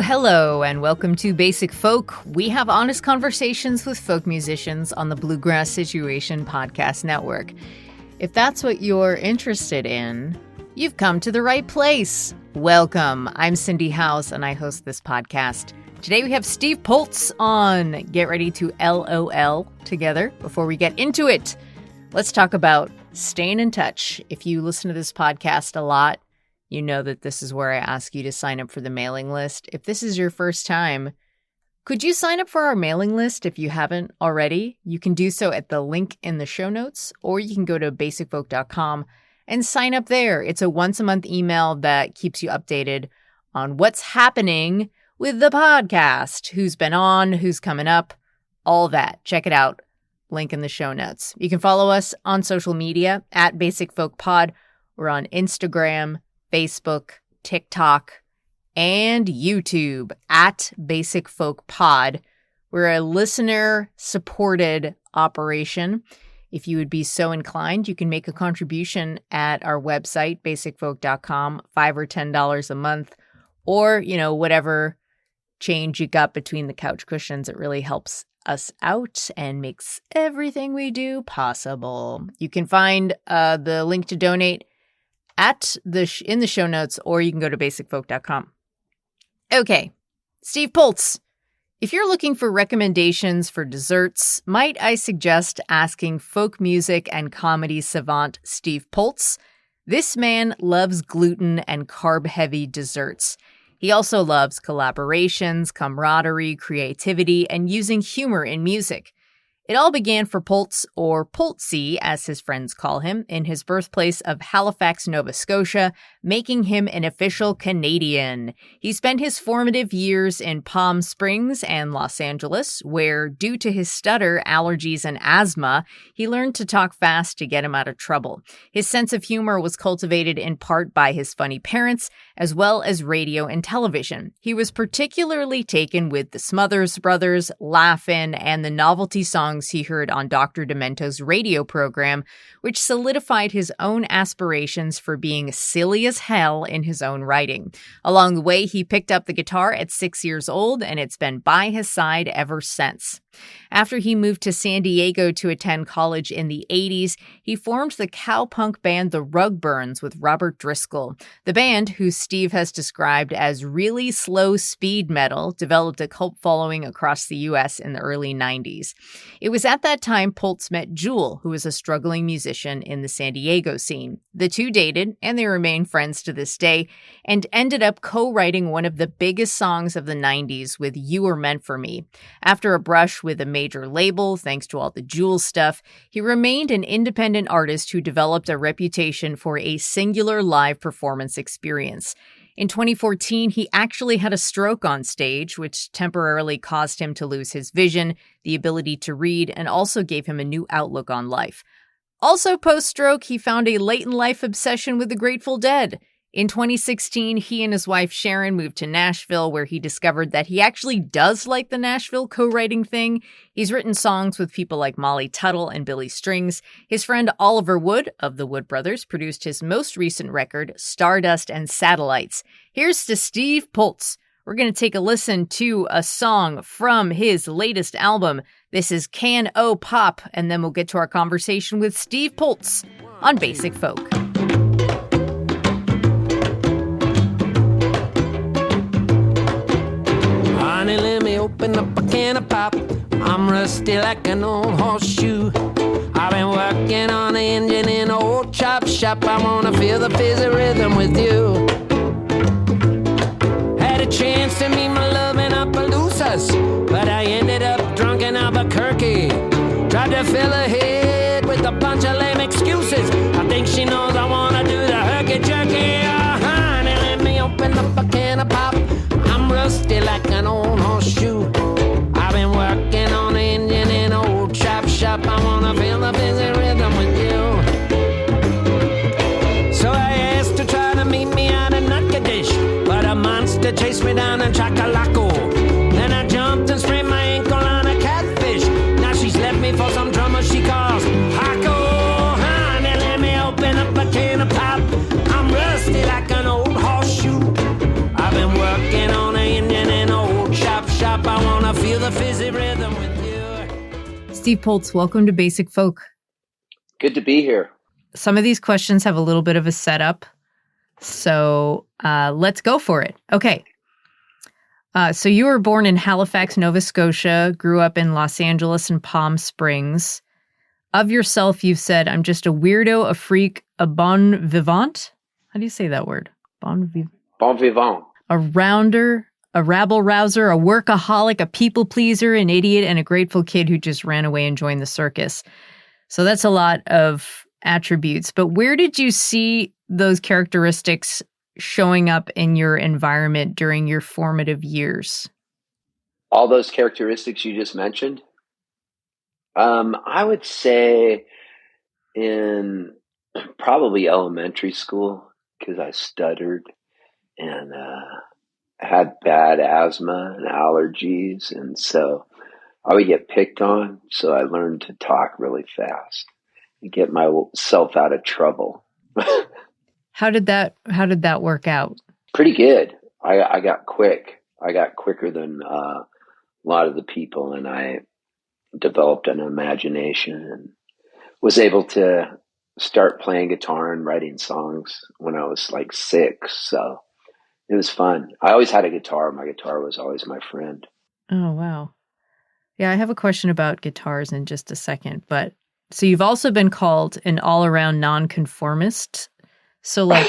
Hello, and welcome to Basic Folk. We have honest conversations with folk musicians on the Bluegrass Situation Podcast Network. If that's what you're interested in, you've come to the right place. Welcome. I'm Cindy House, and I host this podcast. Today we have Steve Poltz on. Get ready to LOL together before we get into it. Let's talk about staying in touch. If you listen to this podcast a lot, you know that this is where I ask you to sign up for the mailing list. If this is your first time, could you sign up for our mailing list if you haven't already? You can do so at the link in the show notes, or you can go to basicfolk.com and sign up there. It's a once-a-month email that keeps you updated on what's happening with the podcast, who's been on, who's coming up, all that. Check it out. Link in the show notes. You can follow us on social media at Basic Folk Pod. We're on Instagram, Facebook, TikTok, and YouTube at Basic Folk Pod. We're a listener-supported operation. If you would be so inclined, you can make a contribution at our website, basicfolk.com, $5 or $10 a month, or, whatever change you got between the couch cushions. It really helps us out and makes everything we do possible. You can find the link to donate in the show notes, or you can go to basicfolk.com. Okay, Steve Poltz. If you're looking for recommendations for desserts, might I suggest asking folk music and comedy savant Steve Poltz? This man loves gluten and carb-heavy desserts. He also loves collaborations, camaraderie, creativity, and using humor in music. It all began for Poltz, or Poltzy, as his friends call him, in his birthplace of Halifax, Nova Scotia, making him an official Canadian. He spent his formative years in Palm Springs and Los Angeles, where, due to his stutter, allergies, and asthma, he learned to talk fast to get him out of trouble. His sense of humor was cultivated in part by his funny parents, as well as radio and television. He was particularly taken with the Smothers Brothers, Laugh-In, and the novelty songs he heard on Dr. Demento's radio program, which solidified his own aspirations for being silly as hell in his own writing. Along the way, he picked up the guitar at 6 years old, and it's been by his side ever since. After he moved to San Diego to attend college in the 80s, he formed the cowpunk band the Rugburns with Robert Driscoll. The band, who Steve has described as really slow speed metal, developed a cult following across the U.S. in the early 90s. It was at that time Poltz met Jewel, who was a struggling musician in the San Diego scene. The two dated, and they remain friends to this day, and ended up co-writing one of the biggest songs of the 90s with You Were Meant for Me. After a brush with a major label, thanks to all the Jewel stuff, he remained an independent artist who developed a reputation for a singular live performance experience. In 2014, he actually had a stroke on stage, which temporarily caused him to lose his vision, the ability to read, and also gave him a new outlook on life. Also post-stroke, he found a late-in-life obsession with the Grateful Dead. In 2016, he and his wife Sharon moved to Nashville, where he discovered that he actually does like the Nashville co-writing thing. He's written songs with people like Molly Tuttle and Billy Strings. His friend Oliver Wood of the Wood Brothers produced his most recent record, Stardust and Satellites. Here's to Steve Poltz. We're going to take a listen to a song from his latest album. This is Can O Pop, and then we'll get to our conversation with Steve Poltz on Basic Folk. Honey, let me open up a can of pop. I'm rusty like an old horseshoe. I've been working on the engine in an old chop shop. I wanna feel the fizzy rhythm with you. Had a chance to meet my love in Appaloosas, but I ended up drunk in Albuquerque. Tried to fill her head with a bunch of lame excuses. I think she knows I wanna do the herky-jerky. Honey, let me open up a can of pop. I'm rusty like an old horseshoe. I've been working on the engine in an old chop shop. I wanna feel the busy rhythm with you. So I asked to try to meet me at a Natchitoches, but a monster chased me down in Chacalaco. Then I jumped and sprained my ankle on a catfish. Now she's left me for some drummer she called Steve Poltz, welcome to Basic Folk. Good to be here. Some of these questions have a little bit of a setup, so let's go for it. Okay. So you were born in Halifax, Nova Scotia, grew up in Los Angeles and Palm Springs. Of yourself, you've said, I'm just a weirdo, a freak, a bon vivant. How do you say that word? Bon vivant. A rounder, a rabble-rouser, a workaholic, a people-pleaser, an idiot, and a grateful kid who just ran away and joined the circus. So that's a lot of attributes. But where did you see those characteristics showing up in your environment during your formative years? All those characteristics you just mentioned? I would say in probably elementary school, because I stuttered and had bad asthma and allergies. And so I would get picked on. So I learned to talk really fast and get myself out of trouble. How did that work out? Pretty good. I got quick. I got quicker than a lot of the people, and I developed an imagination and was able to start playing guitar and writing songs when I was like 6. So it was fun. I always had a guitar. My guitar was always my friend. Oh, wow. Yeah, I have a question about guitars in just a second. But so you've also been called an all-around nonconformist. So like,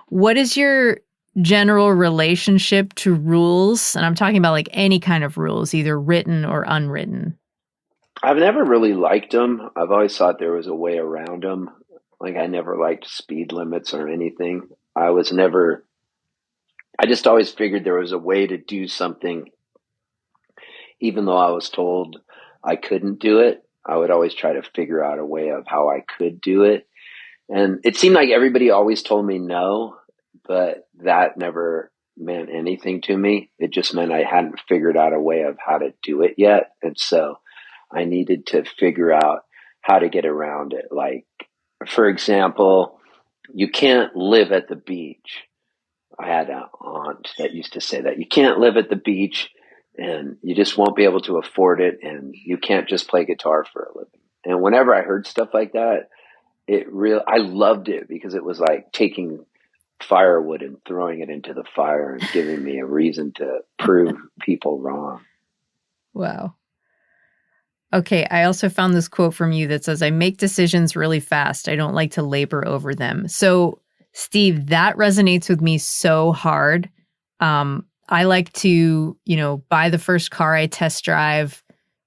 what is your general relationship to rules? And I'm talking about like any kind of rules, either written or unwritten. I've never really liked them. I've always thought there was a way around them. Like I never liked speed limits or anything. I just always figured there was a way to do something. Even though I was told I couldn't do it, I would always try to figure out a way of how I could do it. And it seemed like everybody always told me no, but that never meant anything to me. It just meant I hadn't figured out a way of how to do it yet. And so I needed to figure out how to get around it. Like, for example, you can't live at the beach. I had an aunt that used to say that you can't live at the beach and you just won't be able to afford it. And you can't just play guitar for a living. And whenever I heard stuff like that, I loved it because it was like taking firewood and throwing it into the fire and giving me a reason to prove people wrong. Wow. Okay, I also found this quote from you that says, I make decisions really fast. I don't like to labor over them. So, Steve, that resonates with me so hard. I like to, buy the first car I test drive.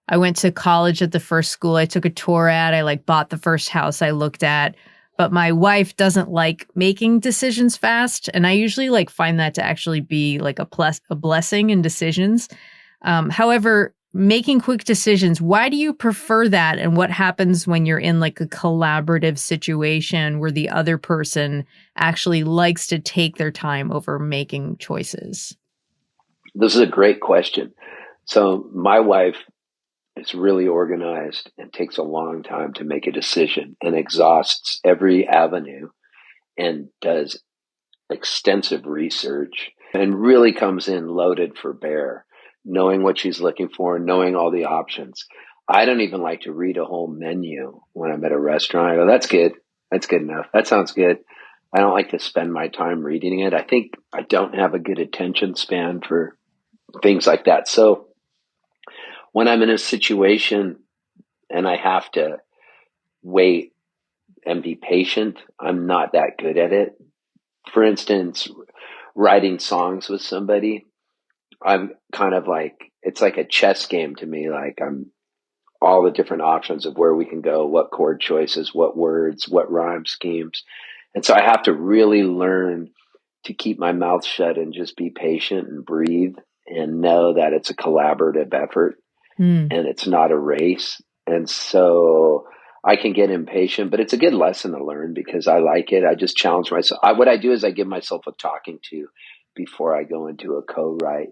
I went to college at the first school I took a tour at. I bought the first house I looked at. But my wife doesn't like making decisions fast. And I usually find that to actually be a blessing in decisions. However, making quick decisions, why do you prefer that? And what happens when you're in a collaborative situation where the other person actually likes to take their time over making choices? This is a great question. So my wife is really organized and takes a long time to make a decision and exhausts every avenue and does extensive research and really comes in loaded for bear, knowing what she's looking for, knowing all the options. I don't even like to read a whole menu when I'm at a restaurant. I go, that's good. That's good enough. That sounds good. I don't like to spend my time reading it. I think I don't have a good attention span for things like that. So when I'm in a situation and I have to wait and be patient, I'm not that good at it. For instance, writing songs with somebody, I'm kind of it's like a chess game to me. I'm all the different options of where we can go, what chord choices, what words, what rhyme schemes. And so I have to really learn to keep my mouth shut and just be patient and breathe and know that it's a collaborative effort. And it's not a race. And so I can get impatient, but it's a good lesson to learn because I like it. I just challenge myself. What I do is I give myself a talking to before I go into a co-write.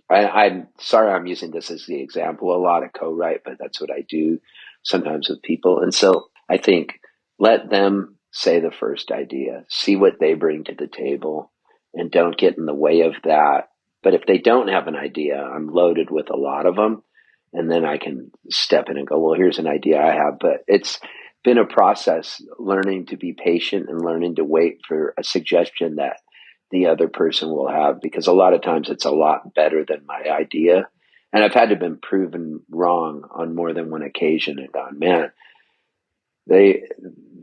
I'm sorry I'm using this as the example a lot of co-write, but that's what I do sometimes with people. And so I think let them say the first idea, see what they bring to the table, and don't get in the way of that. But if they don't have an idea, I'm loaded with a lot of them. and then I can step in and go, well, here's an idea I have. But it's been a process, learning to be patient and learning to wait for a suggestion that the other person will have, because a lot of times it's a lot better than my idea. And I've had to been proven wrong on more than one occasion and gone, man,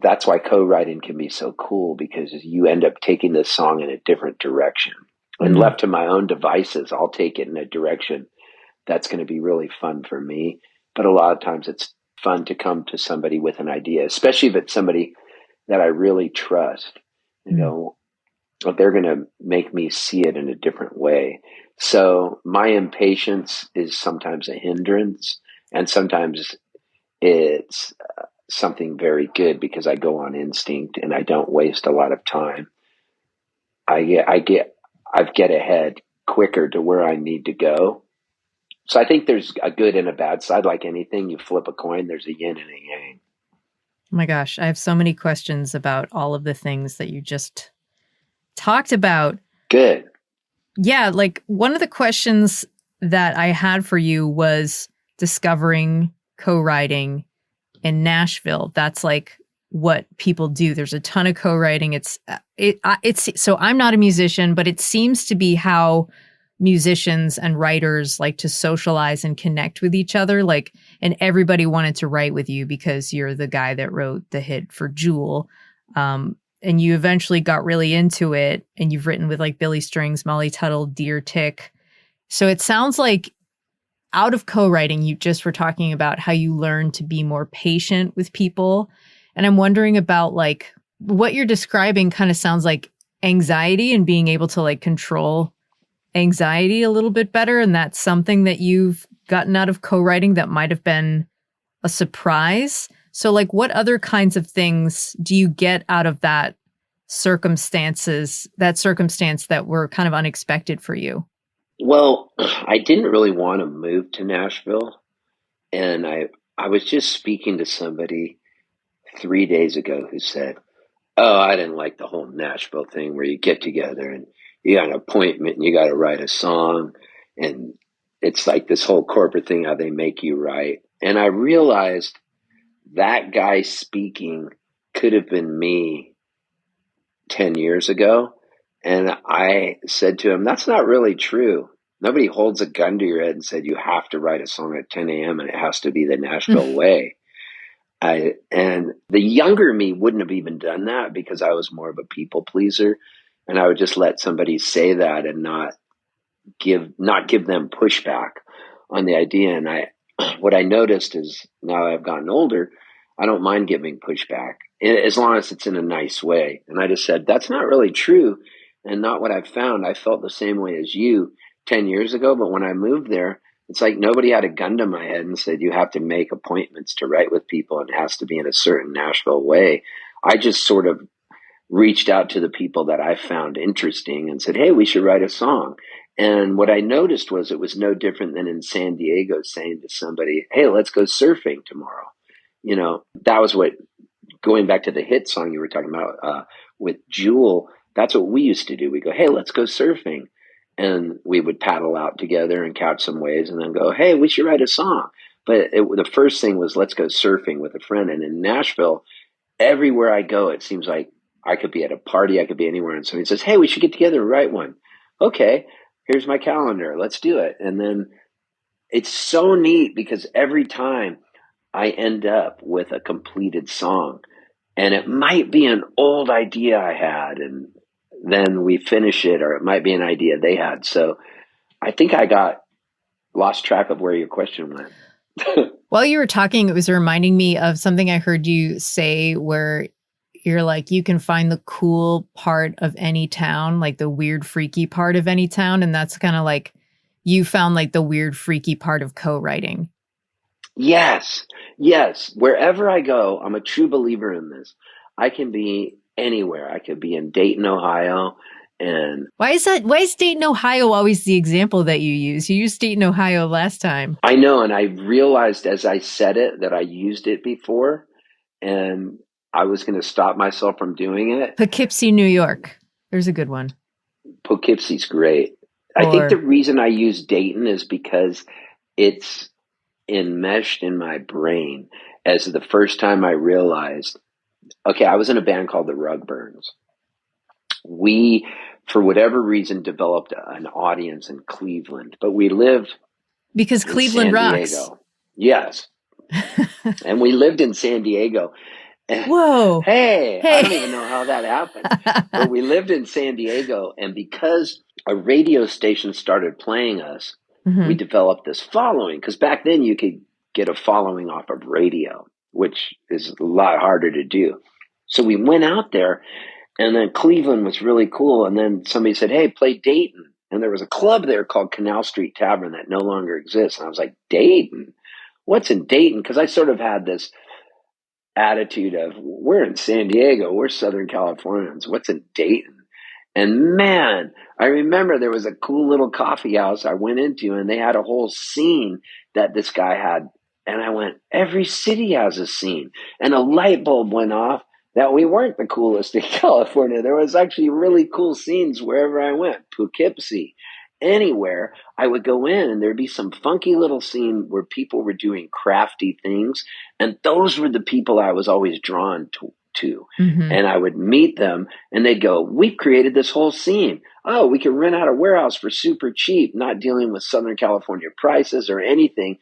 that's why co-writing can be so cool, because you end up taking this song in a different direction. And left to my own devices, I'll take it in a direction that's going to be really fun for me. But a lot of times it's fun to come to somebody with an idea, especially if it's somebody that I really trust. You know, they're going to make me see it in a different way. So my impatience is sometimes a hindrance, and sometimes it's something very good, because I go on instinct and I don't waste a lot of time. I get ahead quicker to where I need to go. So I think there's a good and a bad side. Like anything, you flip a coin, there's a yin and a yang. Oh my gosh, I have so many questions about all of the things that you just talked about. Good. Yeah, like one of the questions that I had for you was discovering co-writing in Nashville. That's like what people do. There's a ton of co-writing. It's so I'm not a musician, but it seems to be how musicians and writers like to socialize and connect with each other. Like, and everybody wanted to write with you because you're the guy that wrote the hit for Jewel. And you eventually got really into it, and you've written with like Billy Strings, Molly Tuttle, Deer Tick. So it sounds like out of co-writing, you just were talking about how you learn to be more patient with people. And I'm wondering about like what you're describing kind of sounds like anxiety and being able to like control anxiety a little bit better. And that's something that you've gotten out of co-writing that might have been a surprise. So like what other kinds of things do you get out of that circumstance that were kind of unexpected for you? Well, I didn't really want to move to Nashville. And I was just speaking to somebody 3 days ago who said, oh, I didn't like the whole Nashville thing where you get together and you got an appointment and you got to write a song. And it's like this whole corporate thing, how they make you write. And I realized that guy speaking could have been me 10 years ago. And I said to him, that's not really true. Nobody holds a gun to your head and said, you have to write a song at 10 a.m. and it has to be the Nashville way. And the younger me wouldn't have even done that, because I was more of a people pleaser, and I would just let somebody say that and not give them pushback on the idea. And what I noticed is, now I've gotten older, I don't mind giving pushback as long as it's in a nice way. And I just said, that's not really true, and not what I've found. I felt the same way as you 10 years ago, but when I moved there, it's like nobody had a gun to my head and said, you have to make appointments to write with people and it has to be in a certain Nashville way. I just sort of reached out to the people that I found interesting and said, hey, we should write a song. And what I noticed was it was no different than in San Diego saying to somebody, hey, let's go surfing tomorrow. You know, that was what, going back to the hit song you were talking about with Jewel, that's what we used to do. We go, hey, let's go surfing. And we would paddle out together and catch some waves and then go, hey, we should write a song. But the first thing was, let's go surfing with a friend. And in Nashville, everywhere I go, it seems like I could be at a party, I could be anywhere, and somebody says, hey, we should get together and write one. Okay, here's my calendar, let's do it. And then it's so neat, because every time I end up with a completed song, and it might be an old idea I had, and then we finish it, or it might be an idea they had. So I think I lost track of where your question went. While you were talking, it was reminding me of something I heard you say where you're like, you can find the cool part of any town, like the weird, freaky part of any town. And that's kind of like, you found like the weird, freaky part of co-writing. Yes. Wherever I go, I'm a true believer in this. I can be anywhere. I could be in Dayton, Ohio. And why is Dayton, Ohio always the example that you use? You used Dayton, Ohio last time. I know. And I realized as I said it that I used it before, and I was going to stop myself from doing it. Poughkeepsie, New York. There's a good one. Poughkeepsie's great. I think the reason I use Dayton is because it's enmeshed in my brain as the first time I realized, okay, I was in a band called the Rugburns. We, for whatever reason, developed an audience in Cleveland, but we lived because in Cleveland San rocks. Diego. Yes. And we lived in San Diego. Whoa. Hey, I don't even know how that happened. But we lived in San Diego, and because a radio station started playing us, we developed this following. Because back then you could get a following off of radio, which is a lot harder to do. So we went out there, and then Cleveland was really cool. And then somebody said, hey, play Dayton. And there was a club there called Canal Street Tavern that no longer exists. And I was like, Dayton? What's in Dayton? Because I sort of had this attitude of, we're in San Diego, we're Southern Californians, what's in Dayton? And man, I remember there was a cool little coffee house I went into, and they had a whole scene that this guy had. And I went, every city has a scene. And a light bulb went off that we weren't the coolest in California. There was actually really cool scenes wherever I went. Poughkeepsie, anywhere I would go in, and there'd be some funky little scene where people were doing crafty things. And those were the people I was always drawn to. And I would meet them, and they'd go, we've created this whole scene. Oh, we can rent out a warehouse for super cheap, not dealing with Southern California prices or anything.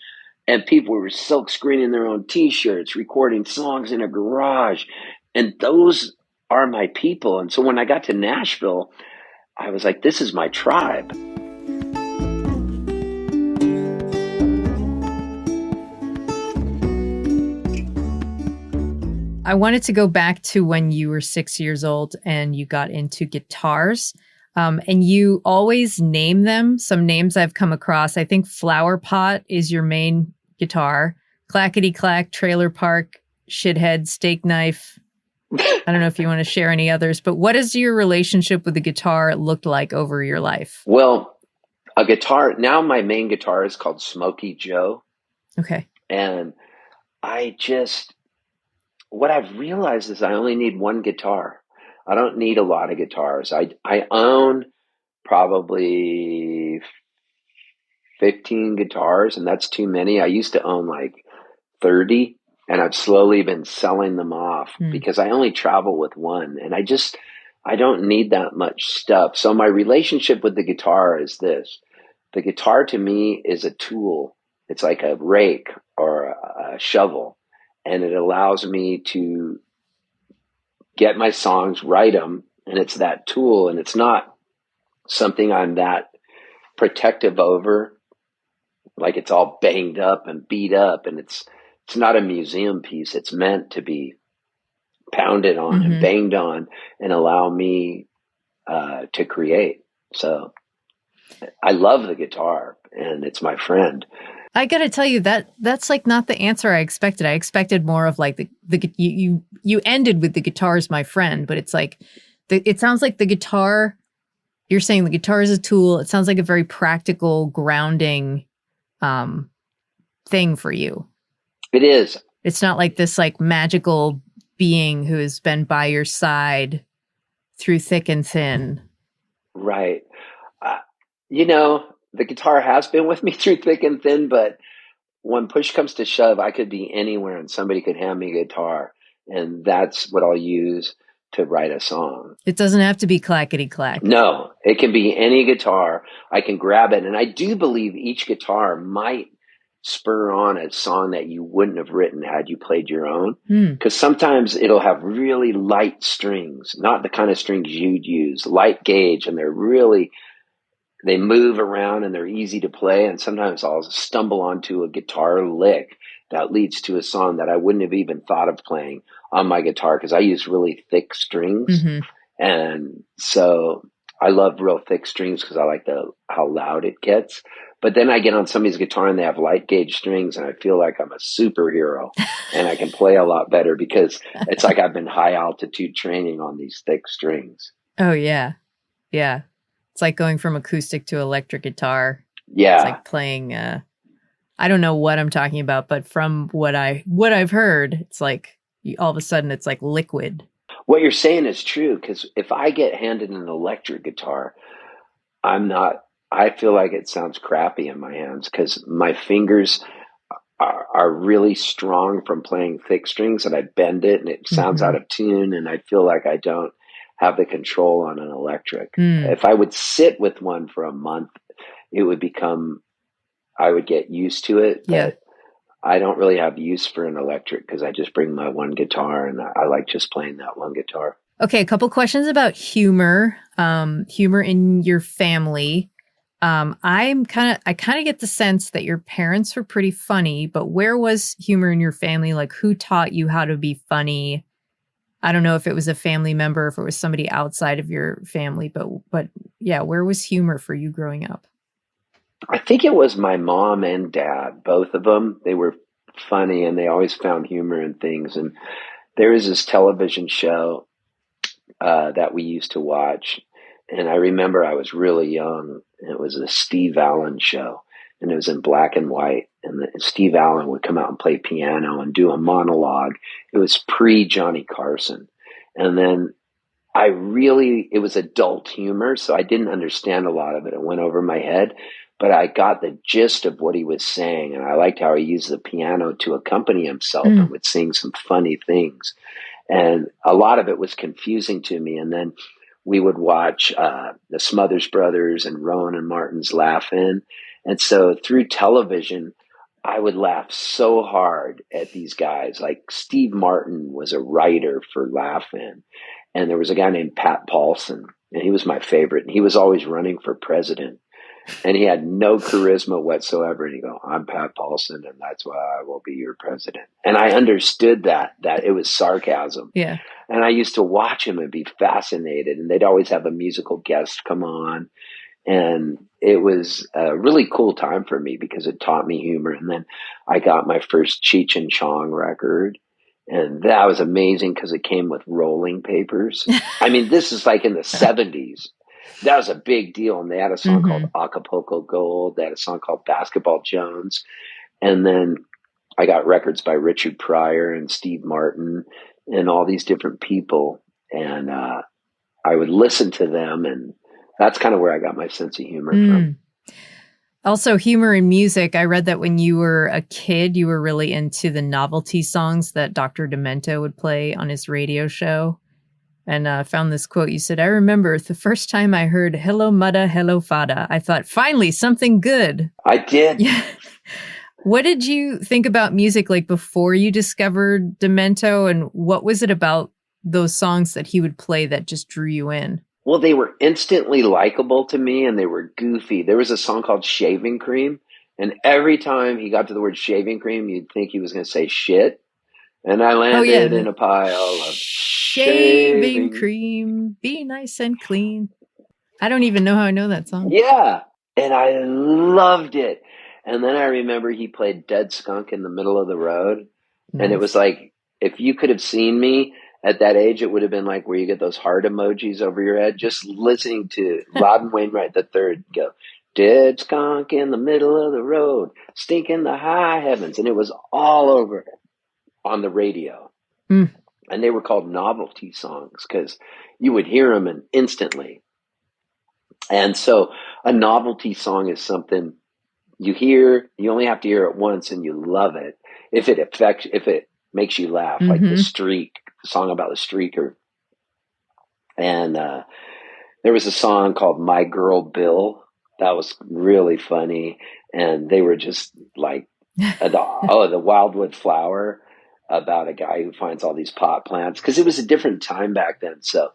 And people were silk screening their own T-shirts, recording songs in a garage. And those are my people. And so when I got to Nashville, I was like, this is my tribe. I wanted to go back to when you were 6 years old and you got into guitars. And you always name them. Some names I've come across. I think Flower Pot is your main guitar. Clackety Clack, Trailer Park, Shithead, Steak Knife. I don't know if you want to share any others, but what has your relationship with the guitar looked like over your life? Well, a guitar, now my main guitar is called Smokey Joe. Okay. And what I've realized is I only need one guitar. I don't need a lot of guitars. I own probably 15 guitars, and that's too many. I used to own like 30, and I've slowly been selling them off because I only travel with one, and I don't need that much stuff. So my relationship with the guitar is this. The guitar to me is a tool. It's like a rake or a shovel, and it allows me to get my songs, write them, and it's that tool, and it's not something I'm that protective over, like it's all banged up and beat up, and it's not a museum piece. It's meant to be pounded on and banged on and allow me to create. So I love the guitar, and it's my friend. I got to tell you that's like not the answer I expected. I expected more of like you ended with the guitar is my friend, but it's like it sounds like the guitar. You're saying the guitar is a tool. It sounds like a very practical, grounding thing for you. It is. It's not like this like magical being who has been by your side through thick and thin. Right. The guitar has been with me through thick and thin, but when push comes to shove, I could be anywhere and somebody could hand me a guitar, and that's what I'll use to write a song. It doesn't have to be clackety clack. No, it can be any guitar. I can grab it. And I do believe each guitar might spur on a song that you wouldn't have written had you played your own. Because sometimes it'll have really light strings, not the kind of strings you'd use, light gauge, and they move around and they're easy to play. And sometimes I'll stumble onto a guitar lick that leads to a song that I wouldn't have even thought of playing on my guitar because I use really thick strings. And so I love real thick strings because I like how loud it gets. But then I get on somebody's guitar and they have light gauge strings, and I feel like I'm a superhero and I can play a lot better because it's like I've been high altitude training on these thick strings. Oh, yeah. Yeah. It's like going from acoustic to electric guitar. Yeah. It's like playing, I don't know what I'm talking about, but from what I've heard, it's like all of a sudden it's like liquid. What you're saying is true, because if I get handed an electric guitar, I feel like it sounds crappy in my hands because my fingers are really strong from playing thick strings, and I bend it and it sounds out of tune, and I feel like I don't have the control on an electric. If I would sit with one for a month, it would become, I would get used to it, but I don't really have use for an electric because I just bring my one guitar and I like just playing that one guitar. Okay, a couple questions about humor, humor in your family. I kind of get the sense that your parents were pretty funny, but where was humor in your family? Like, who taught you how to be funny? I don't know if it was a family member, if it was somebody outside of your family, but yeah, where was humor for you growing up? I think it was my mom and dad, both of them. They were funny and they always found humor in things. And there is this television show that we used to watch. And I remember I was really young. And it was a Steve Allen show, and it was in black and white. And Steve Allen would come out and play piano and do a monologue. It was pre Johnny Carson. And then it was adult humor. So I didn't understand a lot of it. It went over my head, but I got the gist of what he was saying. And I liked how he used the piano to accompany himself and would sing some funny things. And a lot of it was confusing to me. And then we would watch the Smothers Brothers and Rowan and Martin's Laugh-In. And so through television, I would laugh so hard at these guys. Like Steve Martin was a writer for Laugh-In. And there was a guy named Pat Paulson, and he was my favorite. And he was always running for president. And he had no charisma whatsoever. And he'd go, I'm Pat Paulson, and that's why I will be your president. And I understood that it was sarcasm. Yeah. And I used to watch him and be fascinated. And they'd always have a musical guest come on. And it was a really cool time for me because it taught me humor. And then I got my first Cheech and Chong record. And that was amazing because it came with rolling papers. I mean, this is like in the 70s. That was a big deal. And they had a song called Acapulco Gold. They had a song called Basketball Jones. And then I got records by Richard Pryor and Steve Martin and all these different people. And I would listen to them. And that's kind of where I got my sense of humor from. Also, humor in music. I read that when you were a kid, you were really into the novelty songs that Dr. Demento would play on his radio show. And I found this quote. You said, I remember the first time I heard Hello Mudda, Hello Fada, I thought, finally, something good. I did. Yeah. What did you think about music like before you discovered Demento? And what was it about those songs that he would play that just drew you in? Well, they were instantly likable to me and they were goofy. There was a song called Shaving Cream. And every time he got to the word shaving cream, you'd think he was going to say shit. And I landed in a pile of shaving cream, be nice and clean. I don't even know how I know that song. Yeah. And I loved it. And then I remember he played Dead Skunk in the Middle of the Road. Nice. And it was like, if you could have seen me at that age, it would have been like where you get those heart emojis over your head, just listening to Robin Wainwright III go, Dead skunk in the middle of the road, stinking the high heavens. And it was all over on the radio. And they were called novelty songs because you would hear them and instantly. And so a novelty song is something you hear, you only have to hear it once and you love it. If it makes you laugh, like The Streak, the song about the streaker. And there was a song called My Girl Bill. That was really funny. And they were just like, the Wildwood Flower, about a guy who finds all these pot plants. Because it was a different time back then. So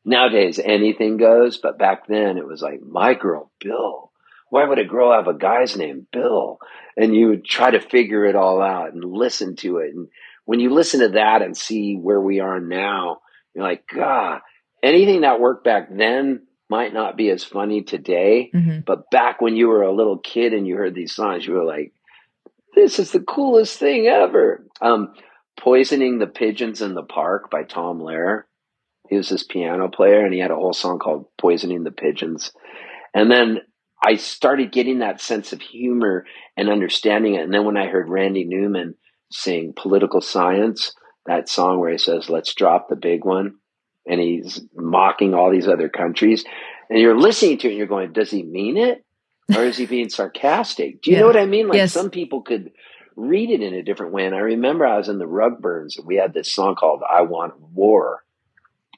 nowadays anything goes. But back then it was like, My Girl Bill. Why would a girl have a guy's name, Bill? And you would try to figure it all out and listen to it. And when you listen to that and see where we are now, you're like, God, anything that worked back then might not be as funny today. But back when you were a little kid and you heard these songs, you were like, this is the coolest thing ever. Poisoning the Pigeons in the Park by Tom Lehrer. He was this piano player and he had a whole song called Poisoning the Pigeons. And then I started getting that sense of humor and understanding it. And then when I heard Randy Newman sing Political Science, that song where he says, let's drop the big one. And he's mocking all these other countries. And you're listening to it and you're going, does he mean it? Or is he being sarcastic? Do you know what I mean? Like some people could read it in a different way. And I remember I was in the Rugburns and we had this song called I Want War.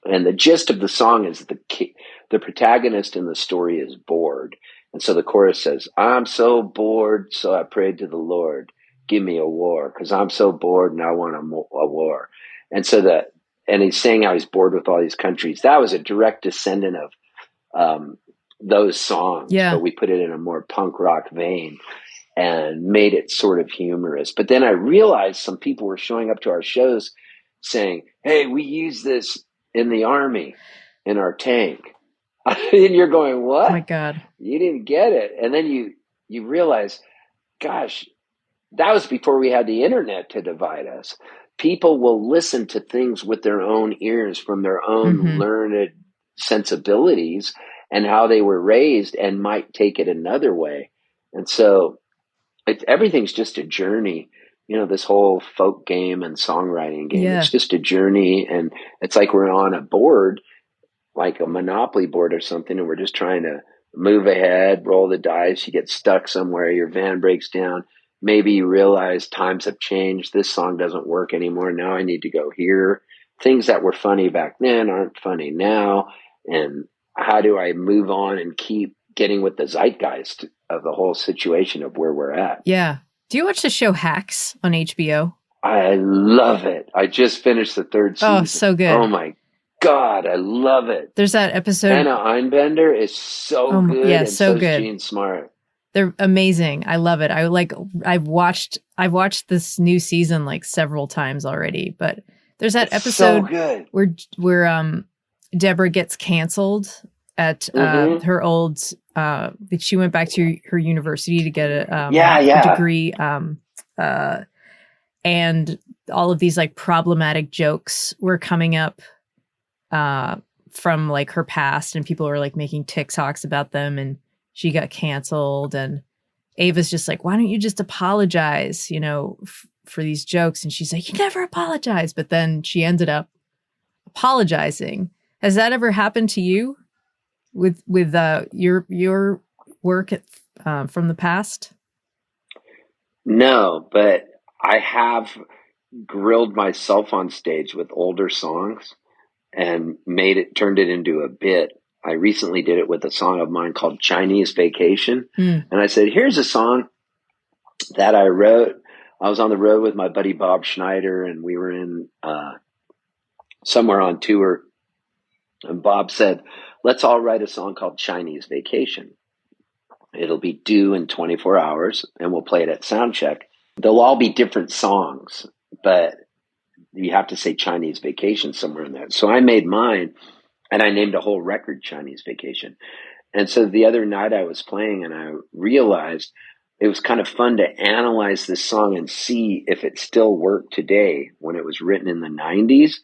And the gist of the song is the protagonist in the story is bored. And so the chorus says, I'm so bored, so I prayed to the Lord, give me a war, because I'm so bored and I want a war. And so and he's saying how he's bored with all these countries. That was a direct descendant of those songs, but we put it in a more punk rock vein and made it sort of humorous. But then I realized some people were showing up to our shows saying, hey, we use this in the Army, in our tank. And you're going, what? Oh my God. You didn't get it. And then you realize, gosh, that was before we had the internet to divide us. People will listen to things with their own ears from their own learned sensibilities and how they were raised and might take it another way. And so everything's just a journey. You know, this whole folk game and songwriting game, it's just a journey. And it's like we're on a board, like a Monopoly board or something, and we're just trying to move ahead, roll the dice. You get stuck somewhere, your van breaks down. Maybe you realize times have changed. This song doesn't work anymore. Now I need to go here. Things that were funny back then aren't funny now. And how do I move on and keep getting with the zeitgeist of the whole situation of where we're at? Yeah. Do you watch the show Hacks on HBO? I love it. I just finished the 3rd season. Oh, so good. Oh my God, I love it. There's that episode. Anna Einbender is so good. Yeah, and so good. Gene Smart. They're amazing. I love it. I've watched this new season like several times already, but there's that episode where Deborah gets canceled at her old she went back to her university to get a degree and all of these like problematic jokes were coming up from like her past, and people were like making TikToks about them, and she got canceled. And Ava's just like, why don't you just apologize, you know, for these jokes? And she's like, you never apologize. But then she ended up apologizing. Has that ever happened to you with your work from the past? No, but I have grilled myself on stage with older songs and turned it into a bit. I recently did it with a song of mine called Chinese Vacation. And I said, here's a song that I wrote. I was on the road with my buddy Bob Schneider, and we were in somewhere on tour. And Bob said, let's all write a song called Chinese Vacation. It'll be due in 24 hours, and we'll play it at soundcheck. They'll all be different songs, but you have to say Chinese Vacation somewhere in there. So I made mine, and I named a whole record Chinese Vacation. And so the other night I was playing, and I realized it was kind of fun to analyze this song and see if it still worked today when it was written in the 90s.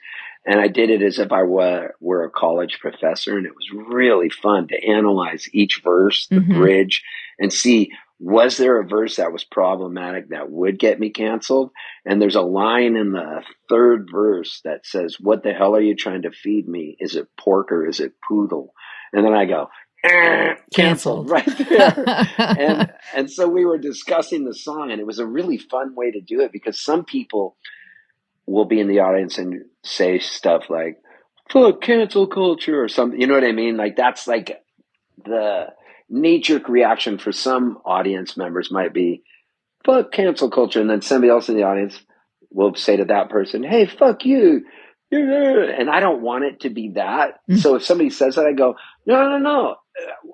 And I did it as if I were a college professor, and it was really fun to analyze each verse, the bridge, and see, was there a verse that was problematic that would get me canceled? And there's a line in the 3rd verse that says, what the hell are you trying to feed me? Is it pork or is it poodle? And then I go, canceled right there. and so we were discussing the song, and it was a really fun way to do it, because some people will be in the audience and say stuff like, fuck cancel culture or something. You know what I mean? Like, that's like the knee-jerk reaction for some audience members might be, fuck cancel culture. And then somebody else in the audience will say to that person, hey, fuck you. And I don't want it to be that. So if somebody says that, I go, no.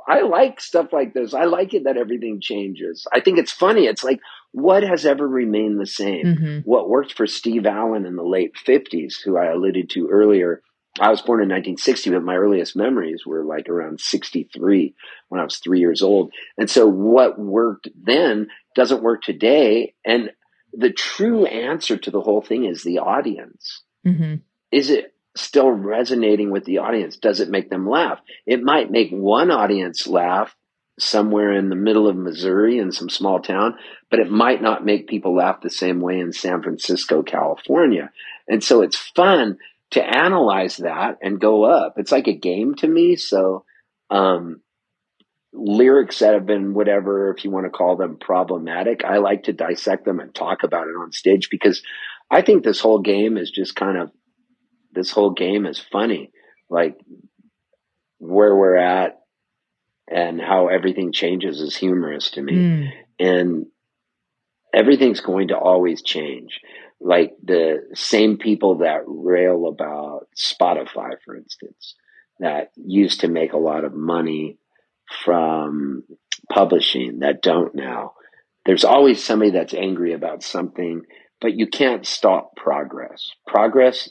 I like stuff like this. I like it that everything changes. I think it's funny. It's like, what has ever remained the same? What worked for Steve Allen in the late 50s, who I alluded to earlier. I was born in 1960, but my earliest memories were like around 63 when I was 3 years old. And so what worked then doesn't work today. And the true answer to the whole thing is the audience. Is it still resonating with the audience? Does it make them laugh? It might make one audience laugh somewhere in the middle of Missouri in some small town, but it might not make people laugh the same way in San Francisco, California. And so it's fun to analyze that and go up. It's like a game to me. So lyrics that have been whatever, if you want to call them problematic, I like to dissect them and talk about it on stage, because I think this whole game is funny. Like where we're at and how everything changes is humorous to me. And everything's going to always change. Like the same people that rail about Spotify, for instance, that used to make a lot of money from publishing that don't now. There's always somebody that's angry about something, but you can't stop progress. Progress,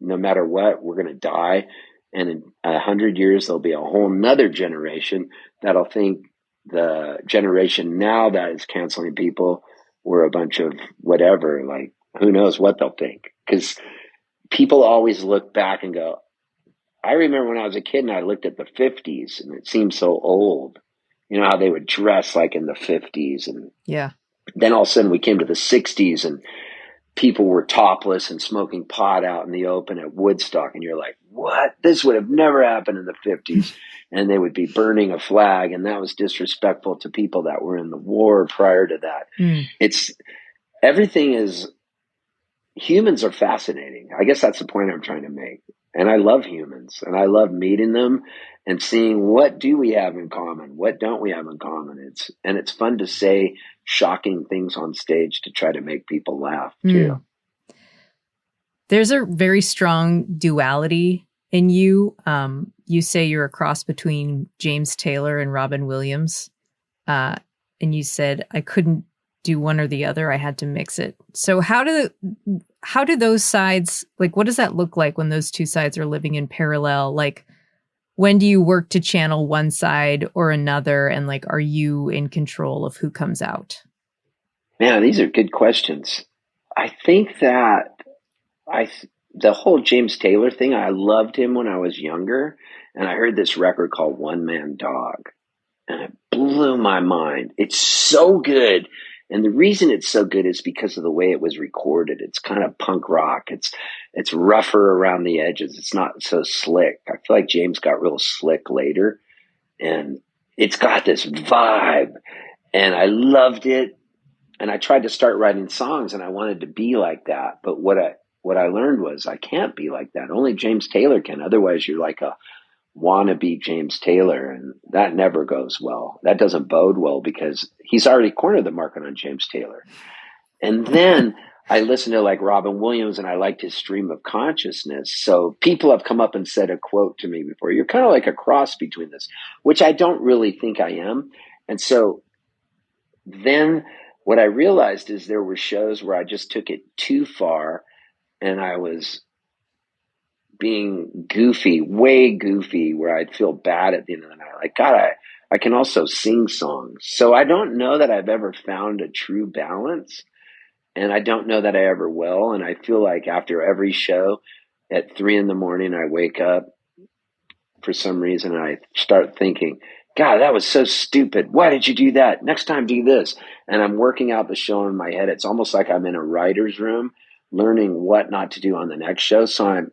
no matter what, we're going to die. And in 100 years, there'll be a whole nother generation that'll think the generation now that is canceling people were a bunch of whatever. Like, who knows what they'll think? Because people always look back and go, I remember when I was a kid and I looked at the 50s and it seemed so old. You know how they would dress like in the 50s. And yeah. Then all of a sudden we came to the 60s and people were topless and smoking pot out in the open at Woodstock. And you're like, what? This would have never happened in the 50s. And they would be burning a flag. And that was disrespectful to people that were in the war prior to that. Humans are fascinating. I guess that's the point I'm trying to make. And I love humans and I love meeting them and seeing what do we have in common? What don't we have in common? It's fun to say shocking things on stage to try to make people laugh too. There's a very strong duality in you. You say you're a cross between James Taylor and Robin Williams. And you said, I couldn't do one or the other. I had to mix it. So how do those sides, like, what does that look like when those two sides are living in parallel? Like, when do you work to channel one side or another? And like, are you in control of who comes out? Man, these are good questions. I think that the whole James Taylor thing, I loved him when I was younger. And I heard this record called One Man Dog. And it blew my mind. It's so good. And the reason it's so good is because of the way it was recorded. It's kind of punk rock. It's rougher around the edges. It's not so slick. I feel like James got real slick later. And it's got this vibe. And I loved it. And I tried to start writing songs and I wanted to be like that. But what I learned was I can't be like that. Only James Taylor can. Otherwise you're like a wannabe James Taylor, and that never goes well. That doesn't bode well because he's already cornered the market on James Taylor. And then I listen to like Robin Williams and I liked his stream of consciousness. So people have come up and said a quote to me before, you're kind of like a cross between this, which I don't really think I am. And so then what I realized is there were shows where I just took it too far and I was being goofy, way goofy, where I'd feel bad at the end of the night. Like, God, I can also sing songs. So I don't know that I've ever found a true balance. And I don't know that I ever will. And I feel like after every show at 3 a.m, I wake up for some reason and I start thinking, God, that was so stupid. Why did you do that? Next time, do this. And I'm working out the show in my head. It's almost like I'm in a writer's room learning what not to do on the next show. So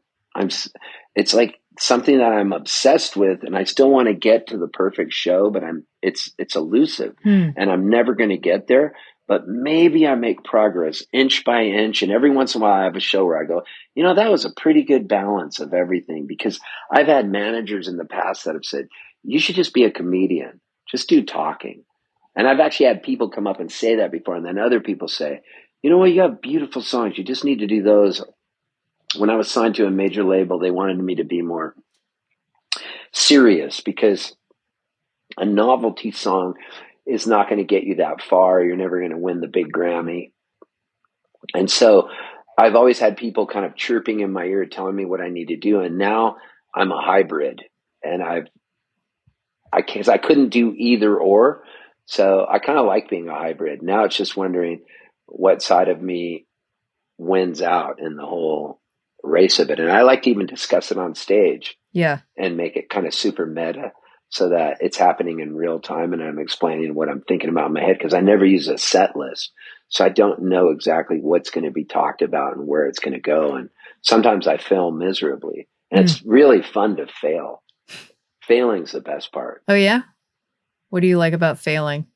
it's like something that I'm obsessed with, and I still want to get to the perfect show, but it's elusive and I'm never going to get there, but maybe I make progress inch by inch. And every once in a while I have a show where I go, that was a pretty good balance of everything, because I've had managers in the past that have said, you should just be a comedian, just do talking. And I've actually had people come up and say that before. And then other people say, you know what, you have beautiful songs. You just need to do those. When I was signed to a major label, they wanted me to be more serious because a novelty song is not going to get you that far. You're never going to win the big Grammy. And so I've always had people kind of chirping in my ear, telling me what I need to do. And now I'm a hybrid, and I couldn't do either or. So I kind of like being a hybrid. Now it's just wondering what side of me wins out in the whole race of it. And I like to even discuss it on stage and make it kind of super meta so that it's happening in real time and I'm explaining what I'm thinking about in my head, because I never use a set list. So I don't know exactly what's going to be talked about and where it's going to go. And sometimes I fail miserably, and it's really fun to fail. Failing's the best part. Oh yeah? What do you like about failing?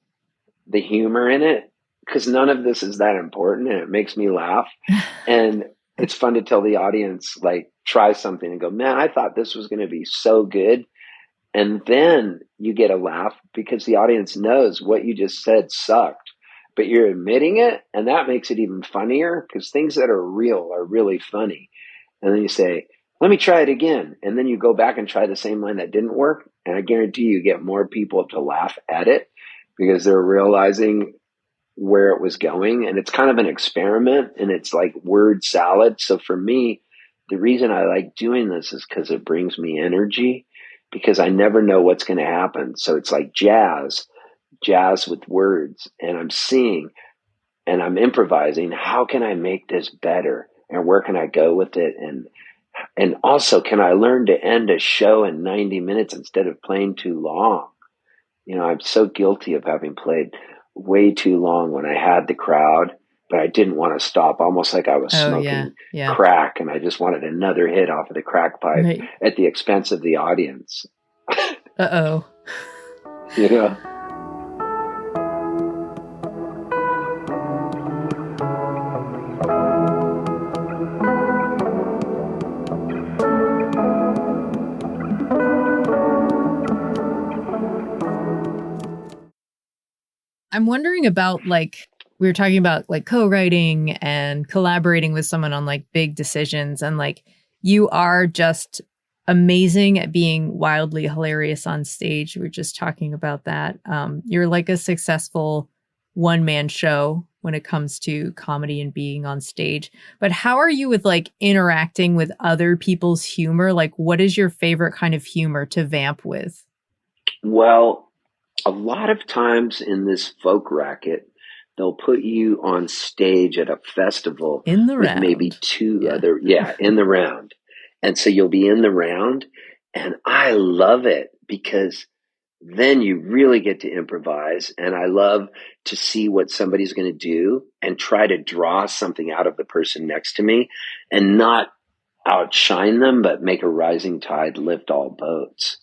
The humor in it, because none of this is that important and it makes me laugh. And it's fun to tell the audience, like, try something and go, man, I thought this was going to be so good. And then you get a laugh because the audience knows what you just said sucked, but you're admitting it. And that makes it even funnier because things that are real are really funny. And then you say, let me try it again. And then you go back and try the same line that didn't work. And I guarantee you get more people to laugh at it because they're realizing where it was going. And it's kind of an experiment and it's like word salad. So for me, the reason I like doing this is because it brings me energy because I never know what's going to happen. So it's like jazz with words, and I'm seeing and I'm improvising. How can I make this better? And where can I go with it? And also, can I learn to end a show in 90 minutes instead of playing too long? You know, I'm so guilty of having played way too long when I had the crowd, but I didn't want to stop, almost like I was smoking crack and I just wanted another hit off of the crack pipe at the expense of the audience. Uh-oh. You know? I'm wondering about, like, we were talking about like co-writing and collaborating with someone on like big decisions, and like you are just amazing at being wildly hilarious on stage. We were just talking about that. You're like a successful one-man show when it comes to comedy and being on stage. But how are you with like interacting with other people's humor? Like, what is your favorite kind of humor to vamp with? Well, a lot of times in this folk racket, they'll put you on stage at a festival in the with round. Maybe two other, in the round. And so you'll be in the round, and I love it because then you really get to improvise. And I love to see what somebody's going to do and try to draw something out of the person next to me and not outshine them, but make a rising tide lift all boats.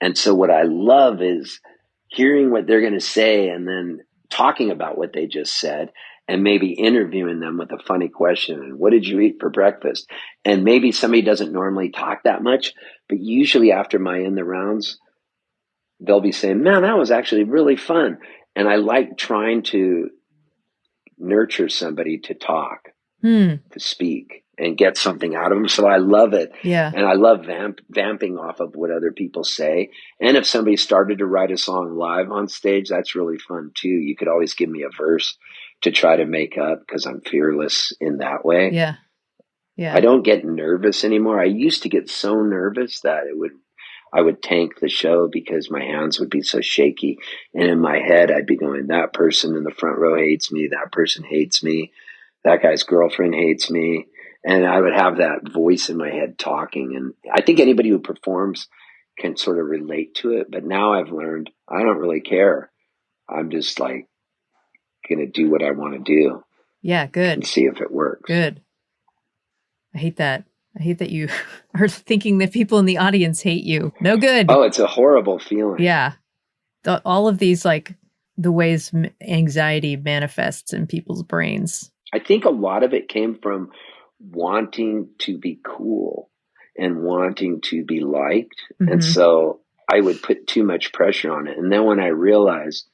And so what I love is hearing what they're going to say and then talking about what they just said and maybe interviewing them with a funny question. And what did you eat for breakfast? And maybe somebody doesn't normally talk that much, but usually after my in the rounds, they'll be saying, man, that was actually really fun. And I like trying to nurture somebody to talk, to speak and get something out of them. So I love it. Yeah. And I love vamping off of what other people say. And if somebody started to write a song live on stage, that's really fun too. You could always give me a verse to try to make up because I'm fearless in that way. Yeah. Yeah. I don't get nervous anymore. I used to get so nervous that I would tank the show because my hands would be so shaky. And in my head, I'd be going, that person in the front row hates me. That person hates me. That guy's girlfriend hates me. And I would have that voice in my head talking. And I think anybody who performs can sort of relate to it. But now I've learned I don't really care. I'm just like going to do what I want to do. Yeah, good. And see if it works. Good. I hate that. I hate that you are thinking that people in the audience hate you. No good. Oh, it's a horrible feeling. Yeah. All of these, like the ways anxiety manifests in people's brains. I think a lot of it came from wanting to be cool and wanting to be liked. Mm-hmm. And so I would put too much pressure on it. And then when I realized,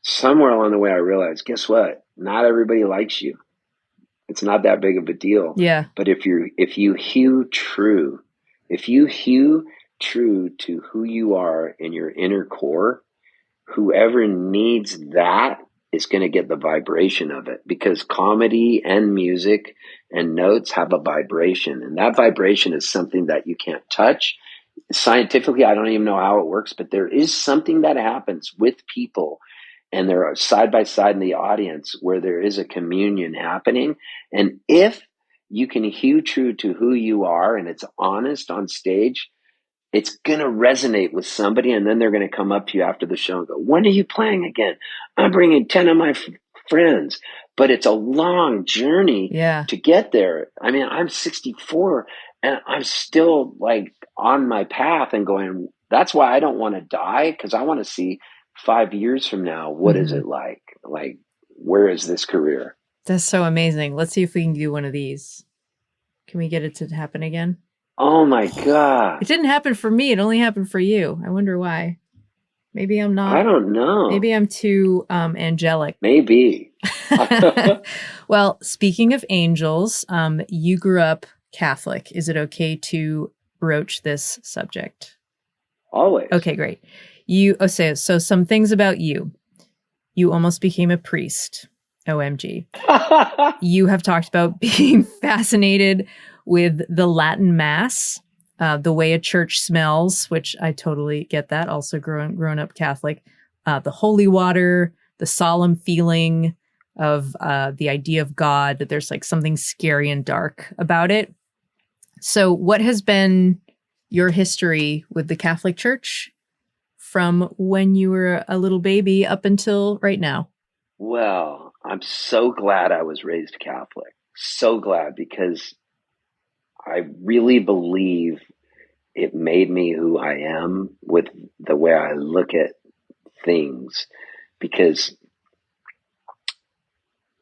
somewhere along the way, I realized, guess what? Not everybody likes you. It's not that big of a deal. Yeah. But if you hew true to who you are in your inner core, whoever needs that is going to get the vibration of it, because comedy and music and notes have a vibration, and that vibration is something that you can't touch. Scientifically, I don't even know how it works, but there is something that happens with people, and they're side by side in the audience where there is a communion happening. And if you can hew true to who you are and it's honest on stage, it's going to resonate with somebody, and then they're going to come up to you after the show and go, when are you playing again? I'm bringing 10 of my friends. But it's a long journey to get there. I mean, I'm 64 And I'm still like on my path and going, that's why I don't want to die, because I want to see 5 years from now, what is it like? Like, where is this career? That's so amazing. Let's see if we can do one of these. Can we get it to happen again? Oh my God. It didn't happen for me. It only happened for you. I wonder why. Maybe I'm not. I don't know. Maybe I'm too angelic. Maybe. Well, speaking of angels, you grew up Catholic. Is it okay to broach this subject? Always. Okay, great. So some things about you. You almost became a priest. OMG. You have talked about being fascinated with the Latin Mass, the way a church smells, which I totally get that. Also grown up Catholic, the holy water, the solemn feeling of the idea of God, that there's like something scary and dark about it. So what has been your history with the Catholic Church from when you were a little baby up until right now? Well, I'm so glad I was raised Catholic. So glad, because I really believe it made me who I am with the way I look at things, because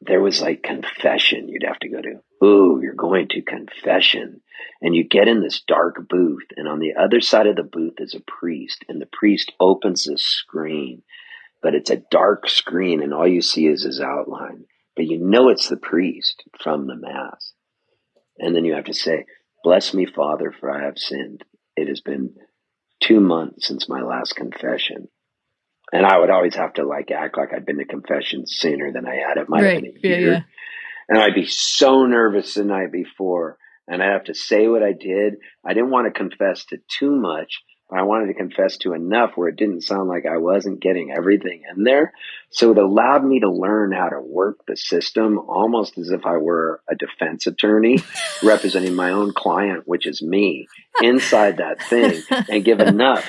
there was like confession you'd have to go to. Ooh, you're going to confession. And you get in this dark booth, and on the other side of the booth is a priest, and the priest opens this screen, but it's a dark screen, and all you see is his outline. But you know it's the priest from the Mass. And then you have to say, "Bless me, Father, for I have sinned. It has been 2 months since my last confession." And I would always have to like act like I'd been to confession sooner than I had. It might have been a year. Yeah. And I'd be so nervous the night before, and I'd have to say what I did. I didn't want to confess to too much, but I wanted to confess to enough where it didn't sound like I wasn't getting everything in there. So it allowed me to learn how to work the system almost as if I were a defense attorney representing my own client, which is me, inside that thing, and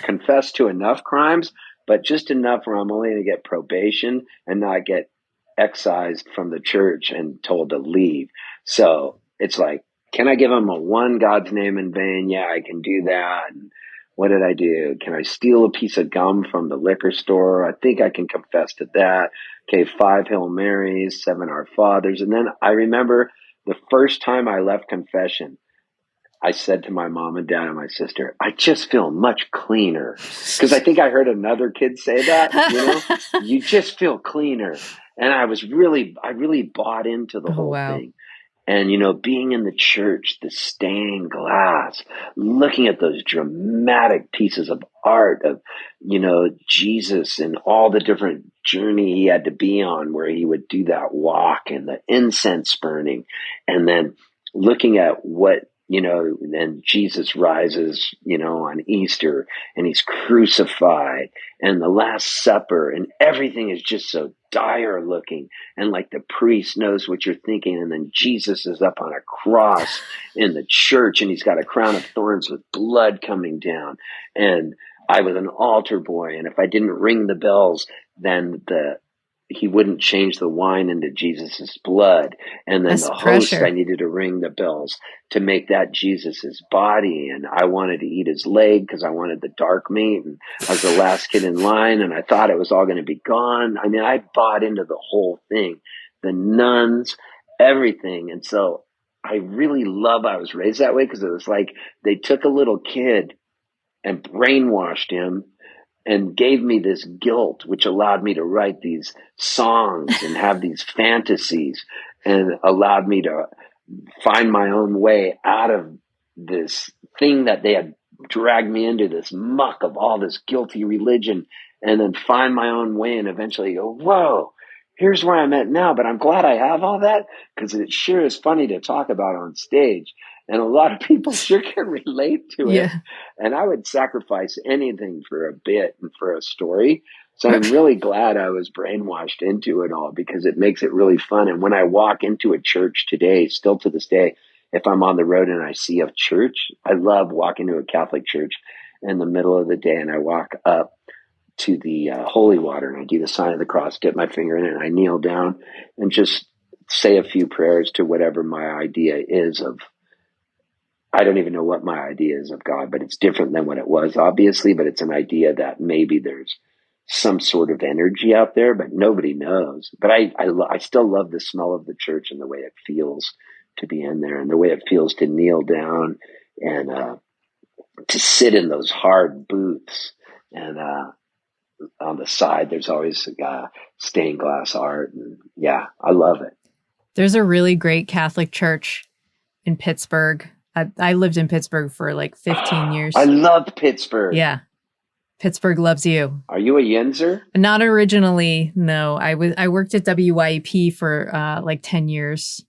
confess to enough crimes, but just enough where I'm only going to get probation and not get excised from the church and told to leave. So it's like, can I give him a one God's name in vain? Yeah, I can do that. And what did I do? Can I steal a piece of gum from the liquor store? I think I can confess to that. Okay, 5 Hail Marys, 7 Our Fathers. And then I remember the first time I left confession, I said to my mom and dad and my sister, I just feel much cleaner. Because I think I heard another kid say that, you just feel cleaner. And I really bought into the whole thing. And, being in the church, the stained glass, looking at those dramatic pieces of art of, Jesus and all the different journey he had to be on, where he would do that walk and the incense burning, and then looking at what, then Jesus rises, on Easter, and he's crucified, and the Last Supper, and everything is just so dire looking. And like the priest knows what you're thinking. And then Jesus is up on a cross in the church, and he's got a crown of thorns with blood coming down. And I was an altar boy, and if I didn't ring the bells, then he wouldn't change the wine into Jesus's blood. And then the host, I needed to ring the bells to make that Jesus's body. And I wanted to eat his leg because I wanted the dark meat. And I was the last kid in line, and I thought it was all going to be gone. I mean, I bought into the whole thing, the nuns, everything. And so I really love I was raised that way, because it was like they took a little kid and brainwashed him and gave me this guilt, which allowed me to write these songs and have these fantasies, and allowed me to find my own way out of this thing that they had dragged me into, this muck of all this guilty religion, and then find my own way and eventually go, whoa, here's where I'm at now. But I'm glad I have all that, because it sure is funny to talk about on stage. And a lot of people sure can relate to it. Yeah. And I would sacrifice anything for a bit and for a story. So I'm really glad I was brainwashed into it all, because it makes it really fun. And when I walk into a church today, still to this day, if I'm on the road and I see a church, I love walking to a Catholic church in the middle of the day, and I walk up to the holy water, and I do the sign of the cross, dip my finger in it, and I kneel down and just say a few prayers to whatever my idea is of I don't even know what my idea is of God, but it's different than what it was, obviously. But it's an idea that maybe there's some sort of energy out there, but nobody knows. But I still love the smell of the church and the way it feels to be in there, and the way it feels to kneel down and to sit in those hard booths. And on the side, there's always stained glass art. And yeah, I love it. There's a really great Catholic church in Pittsburgh. I lived in Pittsburgh for like 15 years. I love Pittsburgh. Yeah. Pittsburgh loves you. Are you a Yinzer? Not originally, no. I worked at WYEP for like 10 years.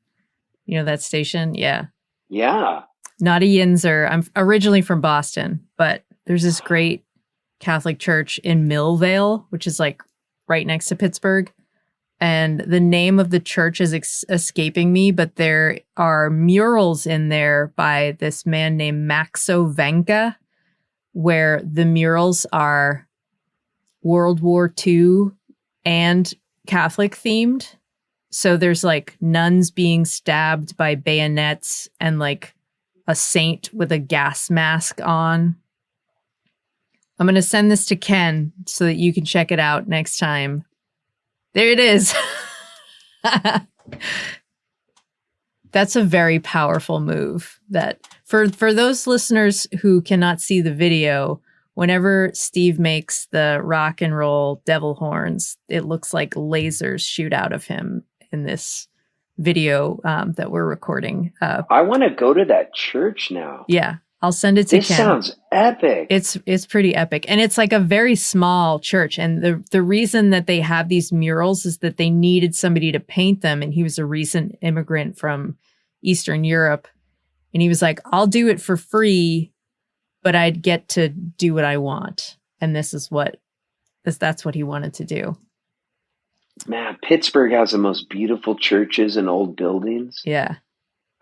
You know that station? Yeah. Yeah. Not a Yinzer. I'm originally from Boston, but there's this great Catholic church in Millvale, which is like right next to Pittsburgh. And the name of the church is escaping me, but there are murals in there by this man named Maxo Venka, where the murals are World War II and Catholic themed. So there's like nuns being stabbed by bayonets and like a saint with a gas mask on. I'm going to send this to Ken so that you can check it out next time. There it is. That's a very powerful move. That for those listeners who cannot see the video, whenever Steve makes the rock and roll devil horns, it looks like lasers shoot out of him in this video that we're recording. I want to go to that church now. Yeah, I'll send it to Ken. This sounds epic. It's pretty epic. And it's like a very small church. And the reason that they have these murals is that they needed somebody to paint them. And he was a recent immigrant from Eastern Europe. And he was like, I'll do it for free, but I'd get to do what I want. And that's what he wanted to do. Man, Pittsburgh has the most beautiful churches and old buildings. Yeah.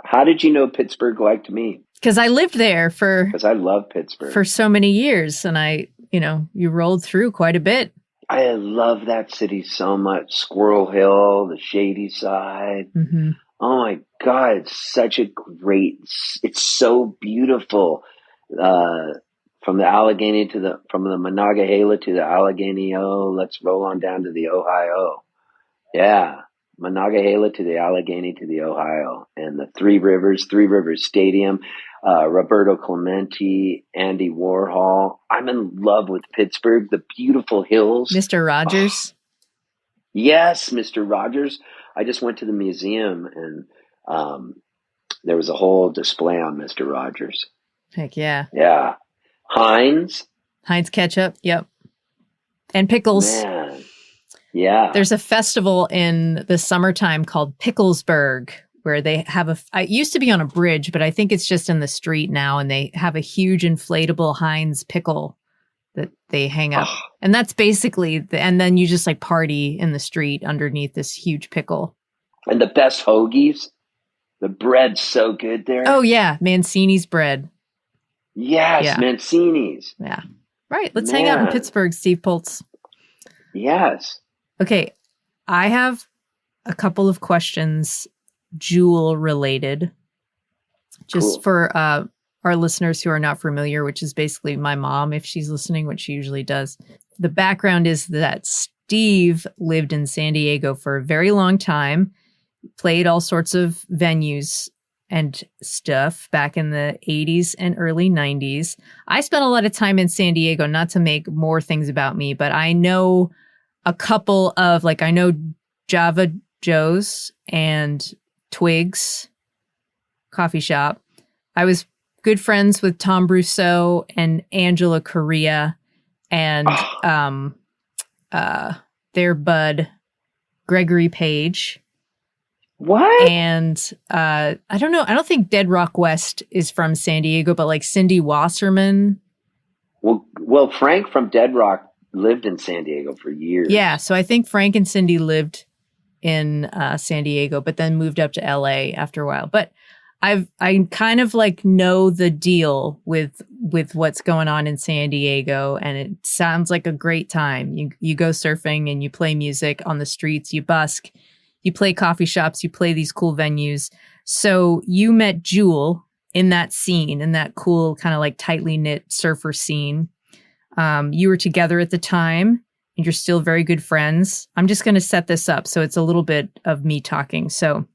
How did you know Pittsburgh liked me? Because I lived there because I love Pittsburgh for so many years, and you rolled through quite a bit. I love that city so much. Squirrel Hill, the Shady Side. Mm-hmm. Oh my God, it's so beautiful. From the Allegheny from the Monongahela to the Allegheny, let's roll on down to the Ohio. Yeah. Monongahela to the Allegheny to the Ohio, and the Three Rivers Stadium, Roberto Clemente, Andy Warhol. I'm in love with Pittsburgh, the beautiful hills. Mr. Rogers. Yes, Mr. Rogers. I just went to the museum, and there was a whole display on Mr. Rogers. Heck yeah. Yeah. Heinz ketchup. Yep. And pickles. Man. Yeah. There's a festival in the summertime called Picklesburg where they have it used to be on a bridge, but I think it's just in the street now. And they have a huge inflatable Heinz pickle that they hang up. And that's basically, and then you just like party in the street underneath this huge pickle. And the best hoagies. The bread's so good there. Oh yeah. Mancini's bread. Yes. Yeah. Mancini's. Yeah. Right. Let's hang out in Pittsburgh, Steve Poltz. Yes. Okay, I have a couple of questions, Jewel related, just for our listeners who are not familiar, which is basically my mom, if she's listening, which she usually does. The background is that Steve lived in San Diego for a very long time, played all sorts of venues and stuff back in the 80s and early 90s. I spent a lot of time in San Diego, not to make more things about me, but I know a couple of, I know Java Joe's and Twigs coffee shop. I was good friends with Tom Brousseau and Angela Correa and their bud, Gregory Page. What? And I don't know. I don't think Dead Rock West is from San Diego, but Cindy Wasserman. Well, Frank from Dead Rock lived in San Diego for years. Yeah, so I think Frank and Cindy lived in San Diego, but then moved up to LA after a while. But I kind of know the deal with what's going on in San Diego, and it sounds like a great time. You go surfing and you play music on the streets, you busk, you play coffee shops, you play these cool venues. So you met Jewel in that scene, in that cool kind of like tightly knit surfer scene. You were together at the time and you're still very good friends. I'm just going to set this up so it's a little bit of me talking. So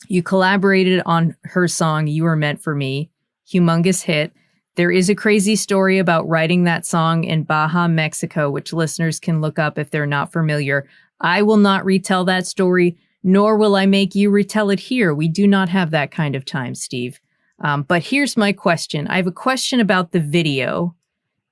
you collaborated on her song, You Were Meant for Me, humongous hit. There is a crazy story about writing that song in Baja, Mexico, which listeners can look up if they're not familiar. I will not retell that story, nor will I make you retell it here. We do not have that kind of time, Steve. But here's my question. I have a question about the video.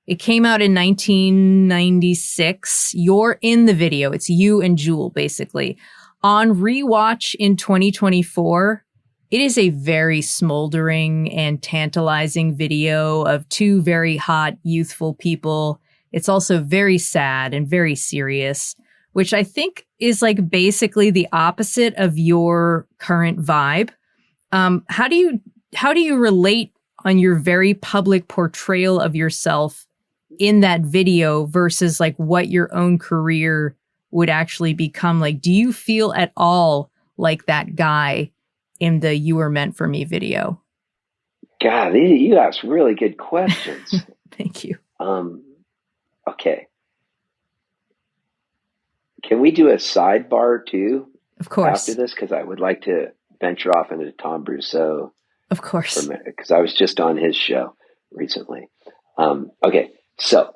It came out in 1996. You're in the video. It's you and Jewel, basically. On rewatch in 2024, it is a very smoldering and tantalizing video of two very hot, youthful people. It's also very sad and very serious, which I think is like basically the opposite of your current vibe. How do you relate on your very public portrayal of yourself in that video versus like what your own career would actually become like? Do you feel at all like that guy in the You Were Meant for Me video? God, you ask really good questions. Thank you. Okay. Can we do a sidebar too? Of course. After this, because I would like to venture off into Tom Brousseau. Of course. Because I was just on his show recently. Okay, so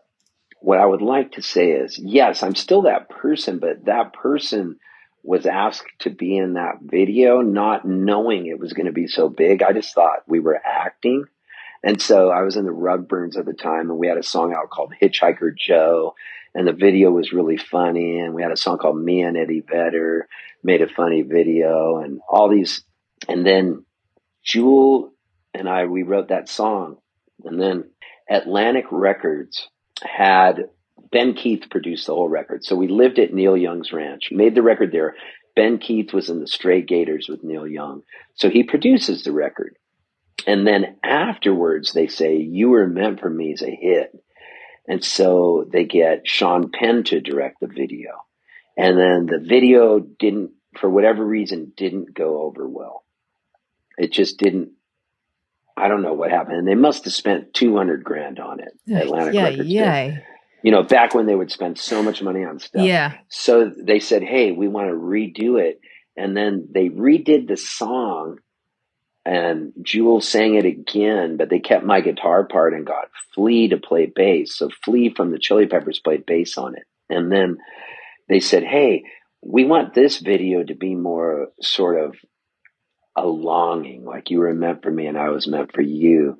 what I would like to say is, yes, I'm still that person, but that person was asked to be in that video, not knowing it was going to be so big. I just thought we were acting. And so I was in the Rugburns at the time, and we had a song out called Hitchhiker Joe, and the video was really funny. And we had a song called Me and Eddie Vedder, made a funny video, and all these. And then Jewel and we wrote that song. And then Atlantic Records had Ben Keith produced the whole record. So we lived at Neil Young's ranch, made the record there. Ben Keith was in the Stray Gators with Neil Young. So he produces the record. And then afterwards, they say, You Were Meant for Me is a hit. And so they get Sean Penn to direct the video. And then the video didn't, for whatever reason, didn't go over well. It just didn't. I don't know what happened. And they must have spent $200,000 on it. Atlantic Records did. You know, back when they would spend so much money on stuff. Yeah. So they said, hey, we want to redo it. And then they redid the song, and Jewel sang it again, but they kept my guitar part and got Flea to play bass. So Flea from the Chili Peppers played bass on it. And then they said, hey, we want this video to be more sort of a longing, like you were meant for me and I was meant for you.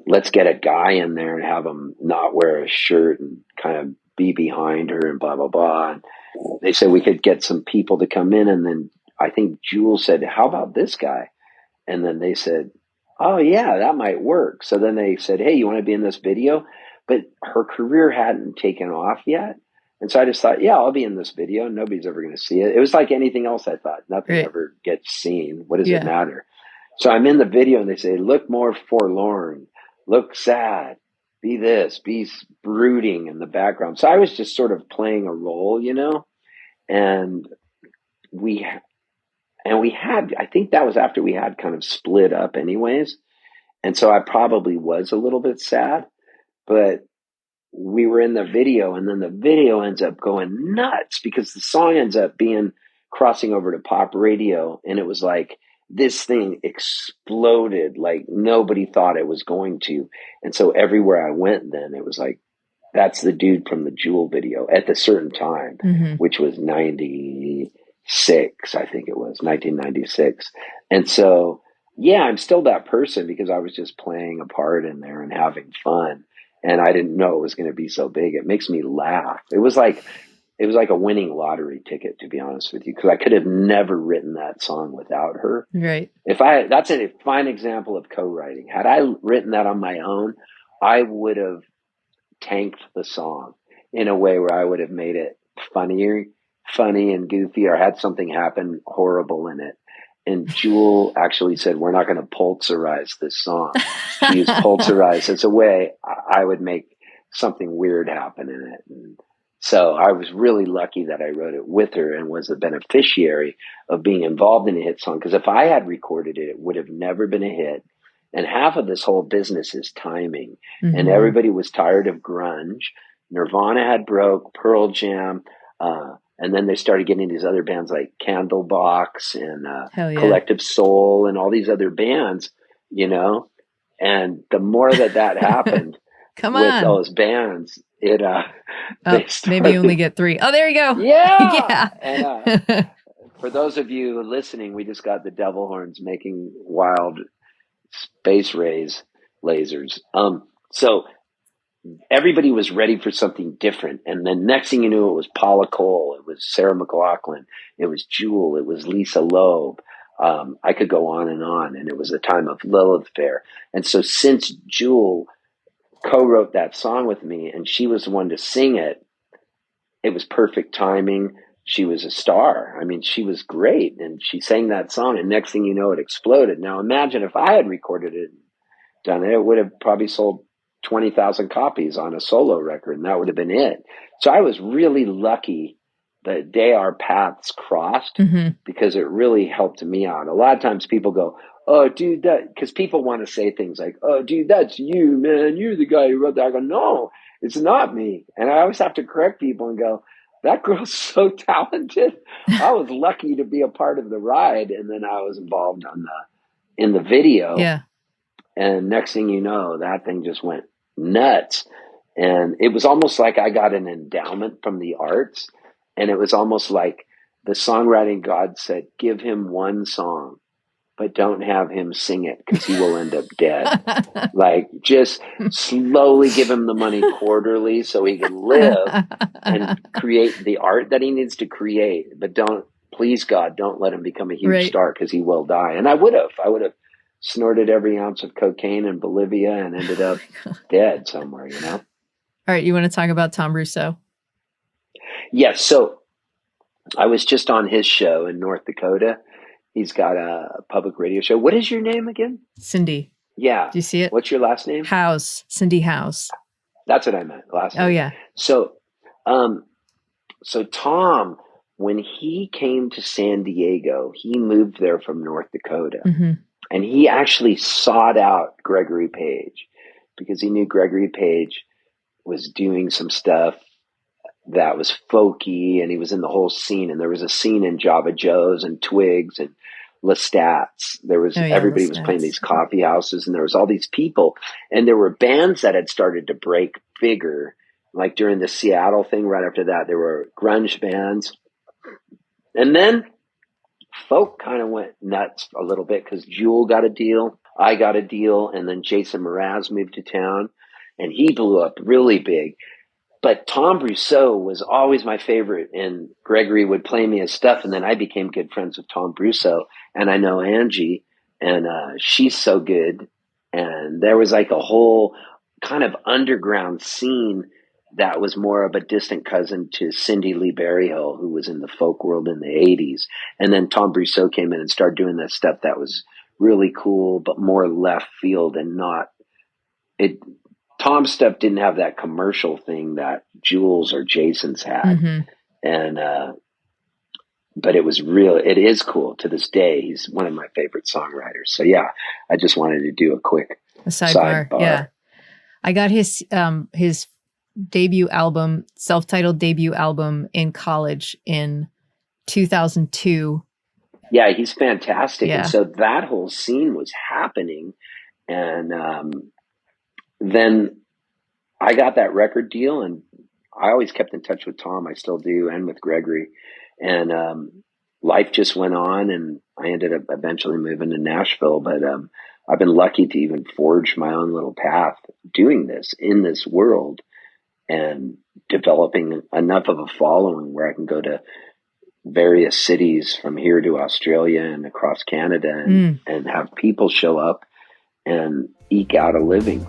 Let's get a guy in there and have him not wear a shirt and kind of be behind her and blah, blah, blah. And they said we could get some people to come in. And then I think Jewel said, how about this guy? And then they said, oh yeah, that might work. So then they said, hey, you want to be in this video? But her career hadn't taken off yet. And so I just thought, yeah, I'll be in this video. Nobody's ever going to see it. It was like anything else. I thought nothing ever gets seen. What does it matter? So I'm in the video and they say, look more forlorn, look sad, be this, be brooding in the background. So I was just sort of playing a role, you know, and we had, I think that was after we had kind of split up anyways. And so I probably was a little bit sad, but we were in the video, and then the video ends up going nuts because the song ends up being crossing over to pop radio. And it was like, this thing exploded like nobody thought it was going to. And so everywhere I went then, it was like, that's the dude from the Jewel video at the certain time, which was 96, I think it was 1996. And so, yeah, I'm still that person because I was just playing a part in there and having fun. And I didn't know it was going to be so big. It makes me laugh. It was like a winning lottery ticket, to be honest with you, because I could have never written that song without her. Right. That's a fine example of co-writing. Had I written that on my own, I would have tanked the song in a way where I would have made it funny and goofy, or had something happen horrible in it. And Jewel actually said, we're not going to Poltzerize this song. She used Poltzerize as a way I would make something weird happen in it. And So I was really lucky that I wrote it with her and was the beneficiary of being involved in a hit song. Because if I had recorded it, it would have never been a hit. And half of this whole business is timing. Mm-hmm. And everybody was tired of grunge. Nirvana had broke, Pearl Jam, and then they started getting these other bands like Candlebox and Collective Soul and all these other bands, you know. And the more that happened with those bands, it maybe you only get 3. Oh, there you go. Yeah. And for those of you listening, we just got the devil horns making wild space rays lasers. So everybody was ready for something different. And then next thing you knew, it was Paula Cole, it was Sarah McLachlan, it was Jewel, it was Lisa Loeb. I could go on, and it was a time of Lilith Fair. And so since Jewel co-wrote that song with me and she was the one to sing it, it was perfect timing. She was a star. I mean, she was great. And she sang that song, and next thing you know, it exploded. Now imagine if I had recorded it and done it, it would have probably sold 20,000 copies on a solo record, and that would have been it. So I was really lucky the day our paths crossed, because it really helped me out. A lot of times people go, oh, dude, because people want to say things like, oh, dude, that's you, man. You're the guy who wrote that. I go, no, it's not me. And I always have to correct people and go, that girl's so talented. I was lucky to be a part of the ride. And then I was involved in the video. Yeah. And next thing you know, that thing just went nuts. And it was almost like I got an endowment from the arts. And it was almost like the songwriting God said, give him one song, but don't have him sing it because he will end up dead. Like, just slowly give him the money quarterly so he can live and create the art that he needs to create. But please God, don't let him become a huge star because he will die. And I would have snorted every ounce of cocaine in Bolivia and ended up dead somewhere, you know? All right. You want to talk about Tom Russo? Yes. So I was just on his show in North Dakota. He's got a public radio show. What is your name again? Cindy. Yeah. Do you see it? What's your last name? House. Cindy House. That's what I meant. Last name. Oh, yeah. So Tom, when he came to San Diego, he moved there from North Dakota. Mm-hmm. And he actually sought out Gregory Page because he knew Gregory Page was doing some stuff that was folky, and he was in the whole scene. And there was a scene in Java Joe's and Twigs and Lestat's. There was everybody was playing these coffee houses, and there was all these people, and there were bands that had started to break bigger. Like during the Seattle thing, right after that, there were grunge bands, and then folk kind of went nuts a little bit because Jewel got a deal, I got a deal, and then Jason Mraz moved to town, and he blew up really big. But Tom Brousseau was always my favorite, and Gregory would play me his stuff, and then I became good friends with Tom Brousseau, and I know Angie, and she's so good, and there was like a whole kind of underground scene that was more of a distant cousin to Cindy Lee Berryhill, who was in the folk world in the 80s, and then Tom Brousseau came in and started doing that stuff that was really cool, but more left field and not it. Tom's stuff didn't have that commercial thing that Jules or Jason's had. Mm-hmm. And, but it is cool to this day. He's one of my favorite songwriters. So yeah, I just wanted to do a quick sidebar. Yeah. I got his debut album, self-titled debut album in college in 2002. Yeah, he's fantastic. Yeah. And so that whole scene was happening. And, then I got that record deal, and I always kept in touch with Tom. I still do, and with Gregory. And life just went on, and I ended up eventually moving to Nashville. But I've been lucky to even forge my own little path doing this in this world and developing enough of a following where I can go to various cities from here to Australia and across Canada and have people show up and eke out a living.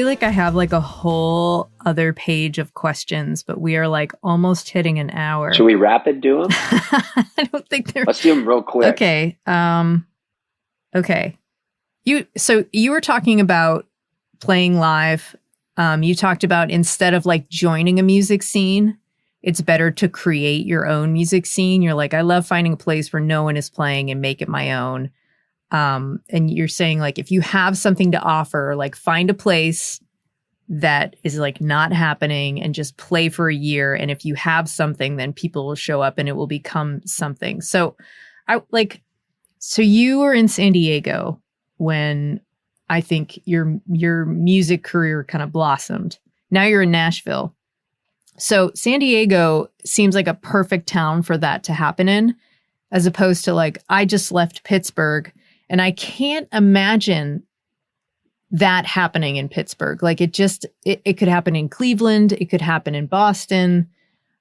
feel like I have like a whole other page of questions, but we are like almost hitting an hour. Should we rapid do them? I don't think they're... Let's do them real quick. Okay. Okay. So you were talking about playing live. You talked about instead of like joining a music scene, it's better to create your own music scene. You're like, I love finding a place where no one is playing and make it my own. And you're saying like, if you have something to offer, like find a place that is like not happening and just play for a year. And if you have something, then people will show up and it will become something. So so you were in San Diego when I think your music career kind of blossomed. Now you're in Nashville. So San Diego seems like a perfect town for that to happen in, as opposed to like, I just left Pittsburgh and I can't imagine that happening in Pittsburgh. Like it could happen in Cleveland. It could happen in Boston.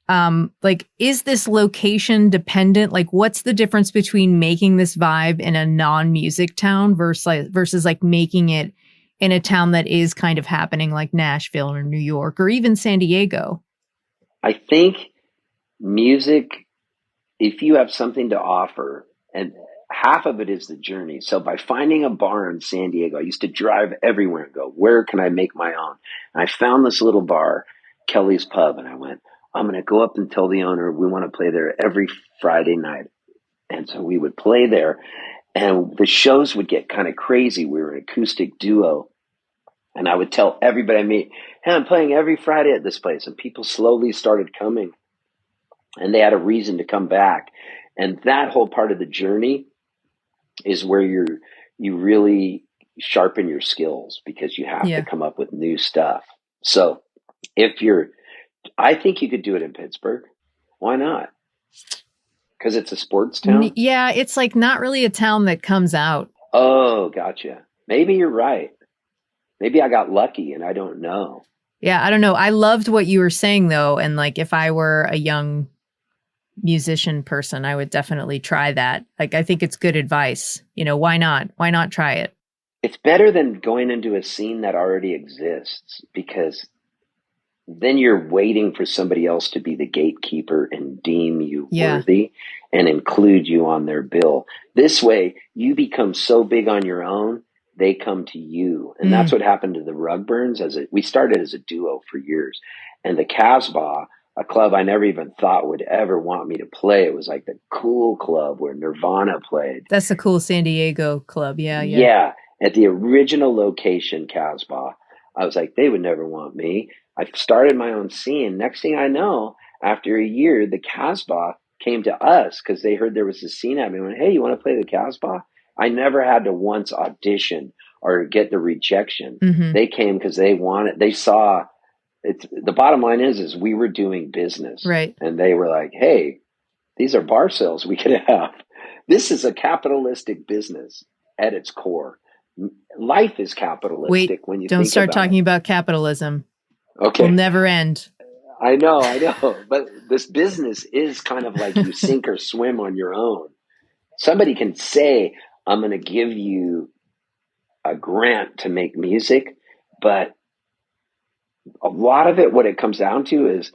Like, is this location dependent? Like, what's the difference between making this vibe in a non-music town versus like making it in a town that is kind of happening like Nashville or New York or even San Diego? I think music, if you have something to offer, and half of it is the journey. So by finding a bar in San Diego, I used to drive everywhere and go, where can I make my own? And I found this little bar, Kelly's Pub, and I went, I'm going to go up and tell the owner we want to play there every Friday night. And so we would play there, and the shows would get kind of crazy. We were an acoustic duo. And I would tell everybody I meet, hey, I'm playing every Friday at this place. And people slowly started coming, and they had a reason to come back. And that whole part of the journey is where you really sharpen your skills, because you have to come up with new stuff. So I think you could do it in Pittsburgh. Why not? Because it's a sports town? Yeah, it's like not really a town that comes out. Oh, gotcha. Maybe you're right. Maybe I got lucky and I don't know. Yeah, I don't know. I loved what you were saying, though. And like, if I were a young musician person, I would definitely try that. Like, I think it's good advice. You know, why not? Why not try it? It's better than going into a scene that already exists, because then you're waiting for somebody else to be the gatekeeper and deem you worthy and include you on their bill. This way, you become so big on your own, they come to you. And that's what happened to the Rugburns. We started as a duo for years. And the Casbah, a club I never even thought would ever want me to play. It was like the cool club where Nirvana played. That's the cool San Diego club. Yeah. Yeah. At the original location, Casbah, I was like, they would never want me. I started my own scene. Next thing I know, after a year, the Casbah came to us because they heard there was a scene happening. Went, hey, you want to play the Casbah? I never had to once audition or get the rejection. Mm-hmm. They came because they saw it. The bottom line is we were doing business. Right. And they were like, hey, these are bar sales we could have. This is a capitalistic business at its core. Life is capitalistic. Wait, when you don't start talking about capitalism. Okay. It'll never end. I know. But this business is kind of like you sink or swim on your own. Somebody can say, I'm going to give you a grant to make music, but a lot of it, what it comes down to is,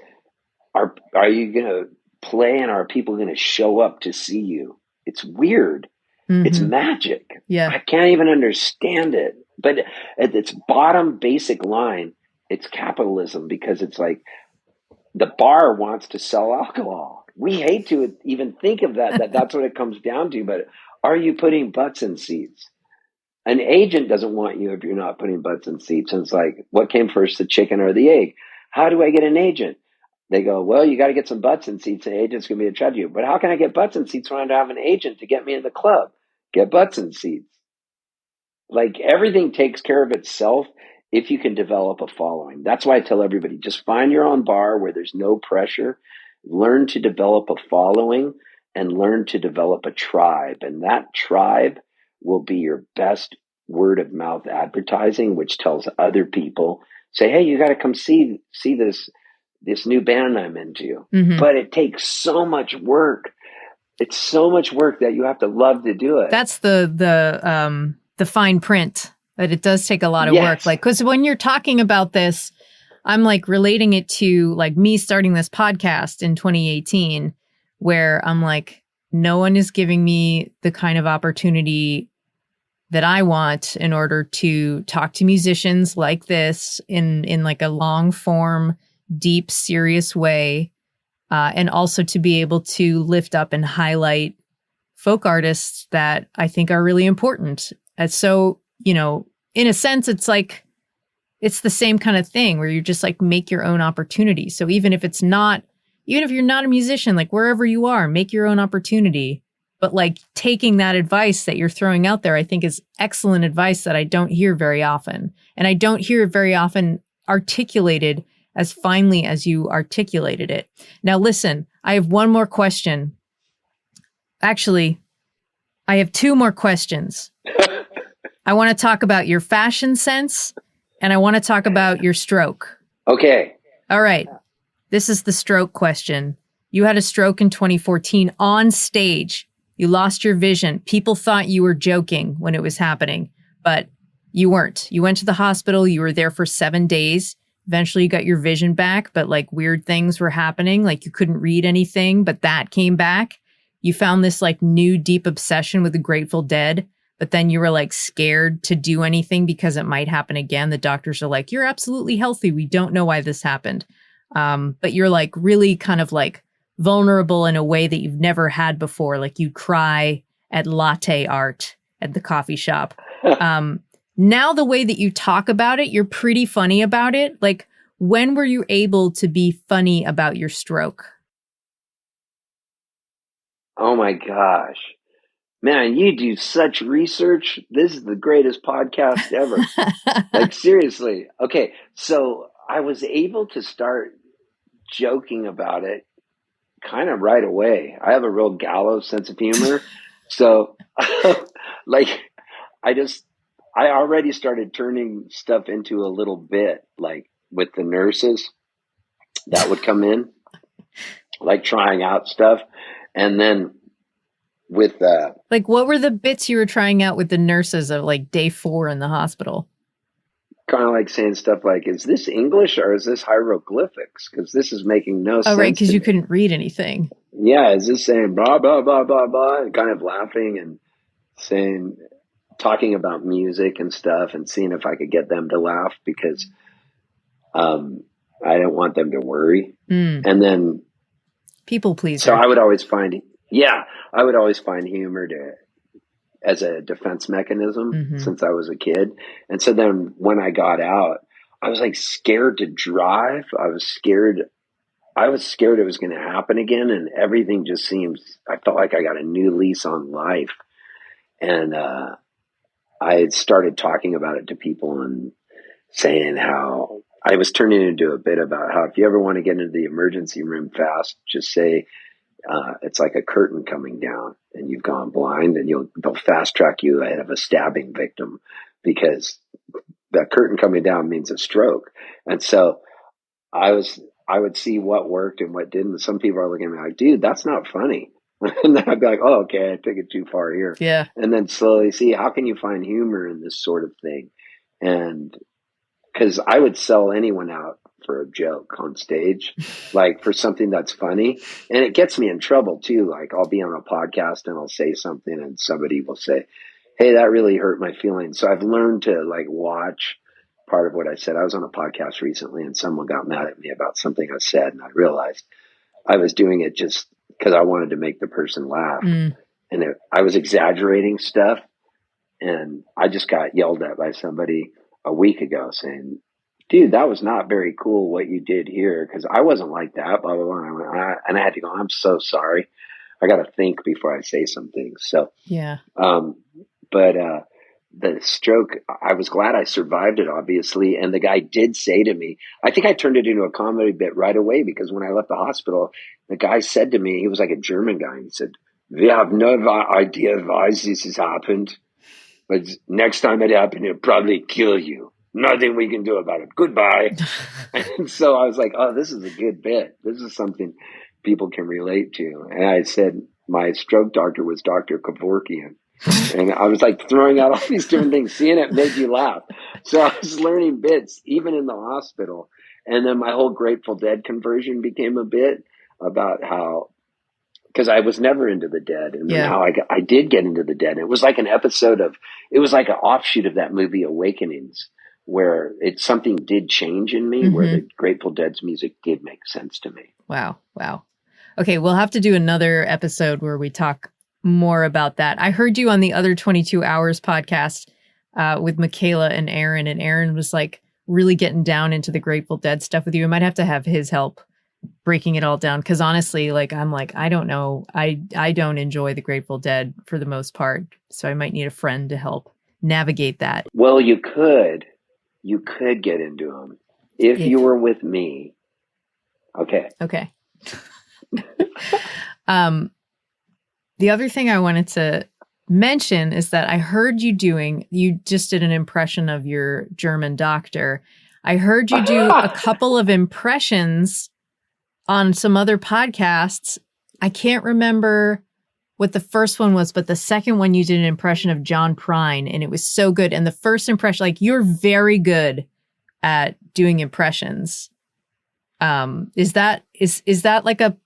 are you going to play and are people going to show up to see you? It's weird. Mm-hmm. It's magic. Yeah. I can't even understand it. But at its bottom basic line, it's capitalism, because it's like the bar wants to sell alcohol. We hate to even think of that's what it comes down to. But are you putting butts in seats? An agent doesn't want you if you're not putting butts in seats. And it's like, what came first, the chicken or the egg? How do I get an agent? They go, well, you got to get some butts in seats. The agent's going to be in charge of you. But how can I get butts in seats when I don't have an agent to get me in the club? Get butts in seats. Like, everything takes care of itself if you can develop a following. That's why I tell everybody, just find your own bar where there's no pressure. Learn to develop a following and learn to develop a tribe. And that tribe will be your best word of mouth advertising, which tells other people, say, hey, you got to come see this new band I'm into. Mm-hmm. But it takes so much work. It's so much work that you have to love to do it. That's the fine print But it does take a lot of work. Yes. Like, because when you're talking about this, I'm like relating it to like me starting this podcast in 2018, where I'm like, no one is giving me the kind of opportunity that I want in order to talk to musicians like this in like a long form, deep, serious way. And also to be able to lift up and highlight folk artists that I think are really important. And so, you know, in a sense, it's like, it's the same kind of thing where you just like make your own opportunity. So even if you're not a musician, like wherever you are, make your own opportunity. But like taking that advice that you're throwing out there, I think is excellent advice that I don't hear very often. And I don't hear it very often articulated as finely as you articulated it. Now, listen, I have one more question. Actually, I have two more questions. I want to talk about your fashion sense and I want to talk about your stroke. Okay. All right. This is the stroke question. You had a stroke in 2014 on stage. You lost your vision. People thought you were joking when it was happening, but you weren't. You went to the hospital. You were there for 7 days. Eventually you got your vision back, but like weird things were happening. Like you couldn't read anything, but that came back. You found this like new deep obsession with the Grateful Dead, but then you were like scared to do anything because it might happen again. The doctors are like, you're absolutely healthy. We don't know why this happened. But you're like really kind of like vulnerable in a way that you've never had before. Like you'd cry at latte art at the coffee shop. Now the way that you talk about it, you're pretty funny about it. Like when were you able to be funny about your stroke? Oh my gosh. Man, you do such research. This is the greatest podcast ever. Like seriously. Okay. So I was able to start joking about it kind of right away. I have a real gallows sense of humor. So like I already started turning stuff into a little bit, like with the nurses that would come in, like trying out stuff. And then with like what were the bits you were trying out with the nurses of like day 4 in the hospital? Kind of like saying stuff like, is this English or is this hieroglyphics? Because this is making no sense. Oh, right, because you couldn't read anything. Yeah, is this saying blah, blah, blah, blah, blah, and kind of laughing and talking about music and stuff and seeing if I could get them to laugh because I didn't want them to worry. And then people pleaser. So I would always find humor as a defense mechanism since I was a kid. And so then when I got out, I was like scared to drive. I was scared it was going to happen again. And everything just I felt like I got a new lease on life. And, I had started talking about it to people and saying how I was turning into a bit about how if you ever want to get into the emergency room fast, just say, it's like a curtain coming down and you've gone blind and they'll fast track you ahead of a stabbing victim because the curtain coming down means a stroke. And so I would see what worked and what didn't. Some people are looking at me like, dude, that's not funny. And then I'd be like, oh, okay, I took it too far here. Yeah. And then slowly see, how can you find humor in this sort of thing? And because I would sell anyone out for a joke on stage, like for something that's funny. And it gets me in trouble too. Like I'll be on a podcast and I'll say something and somebody will say, hey, that really hurt my feelings. So I've learned to like watch part of what I said. I was on a podcast recently and someone got mad at me about something I said. And I realized I was doing it just because I wanted to make the person laugh. And I was exaggerating stuff. And I just got yelled at by somebody a week ago saying, dude, that was not very cool what you did here. Cause I wasn't like that, blah, blah, blah. And I had to go, I'm so sorry. I got to think before I say something. So, yeah. But the stroke, I was glad I survived it, obviously. And the guy did say to me, I think I turned it into a comedy bit right away because when I left the hospital, the guy said to me, he was like a German guy. And he said, we have no idea why this has happened. But next time it happened, it'll probably kill you. Nothing we can do about it. Goodbye. And so I was like, oh, this is a good bit. This is something people can relate to. And I said, my stroke doctor was Dr. Kevorkian. And I was like throwing out all these different things. Seeing it made you laugh. So I was learning bits, even in the hospital. And then my whole Grateful Dead conversion became a bit about how, because I was never into the Dead, and then how I did get into the Dead. It was like an episode of, it was like an offshoot of that movie Awakenings, where something did change in me, where the Grateful Dead's music did make sense to me. Wow. Okay, we'll have to do another episode where we talk more about that. I heard you on the Other 22 Hours podcast with Michaela and Aaron was like really getting down into the Grateful Dead stuff with you. I might have to have his help breaking it all down, because honestly, like, I'm like, I don't know. I don't enjoy the Grateful Dead for the most part, so I might need a friend to help navigate that. Well, you could get into them if you were with me. Okay. The other thing I wanted to mention is that I heard you just did an impression of your German doctor. I heard you do a couple of impressions on some other podcasts. I can't remember what the first one was, but the second one you did an impression of John Prine, and it was so good. And the first impression, like, you're very good at doing impressions. Is that like a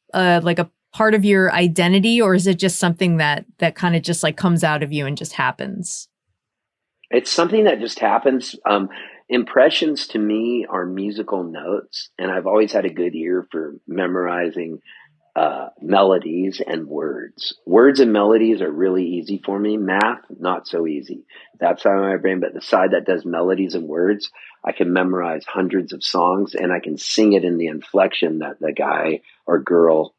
part of your identity, or is it just something that kind of just like comes out of you and just happens? It's something that just happens. Impressions to me are musical notes, and I've always had a good ear for memorizing melodies and words. Words and melodies are really easy for me. Math, not so easy. That's how my brain, but the side that does melodies and words, I can memorize hundreds of songs, and I can sing it in the inflection that the guy or girl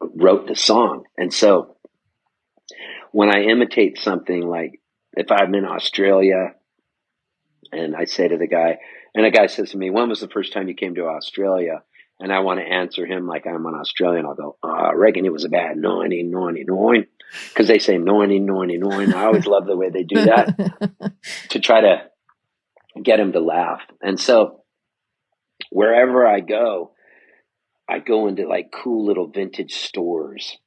wrote the song. And so when I imitate something, like if I'm in Australia and I say to the guy, and a guy says to me, when was the first time you came to Australia? And I want to answer him like I'm an Australian. I'll go, I reckon it was about 1999, because they say 1999. I always love the way they do that to try to get him to laugh. And so wherever I go into like cool little vintage stores,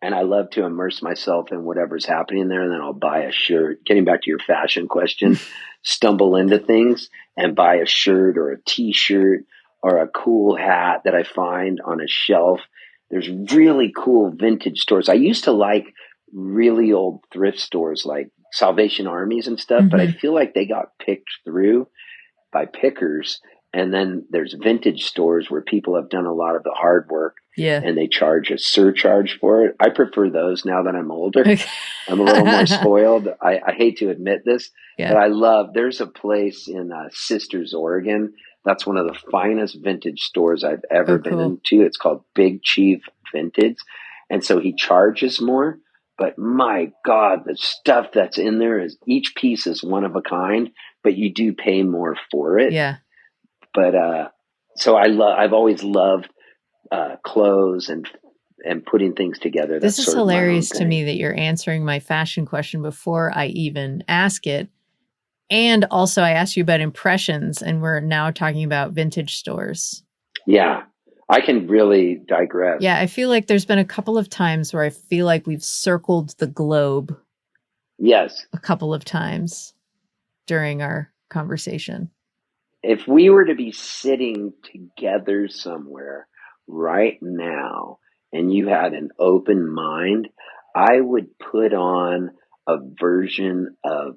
and I love to immerse myself in whatever's happening there. And then I'll buy a shirt. Getting back to your fashion question, stumble into things and buy a shirt or a t-shirt or a cool hat that I find on a shelf. There's really cool vintage stores. I used to like really old thrift stores like Salvation Armies and stuff, but I feel like they got picked through by pickers. And then there's vintage stores where people have done a lot of the hard work, and they charge a surcharge for it. I prefer those now that I'm older. I'm a little more spoiled. I hate to admit this, but there's a place in Sisters, Oregon. That's one of the finest vintage stores I've ever been into. It's called Big Chief Vintage. And so he charges more, but my God, the stuff that's in there is, each piece is one of a kind, but you do pay more for it. Yeah. But, so I've always loved, clothes and putting things together. This is hilarious to me that you're answering my fashion question before I even ask it. And also I asked you about impressions, and we're now talking about vintage stores. Yeah. I can really digress. Yeah. I feel like there's been a couple of times where I feel like we've circled the globe. Yes. A couple of times during our conversation. If we were to be sitting together somewhere right now and you had an open mind, I would put on a version of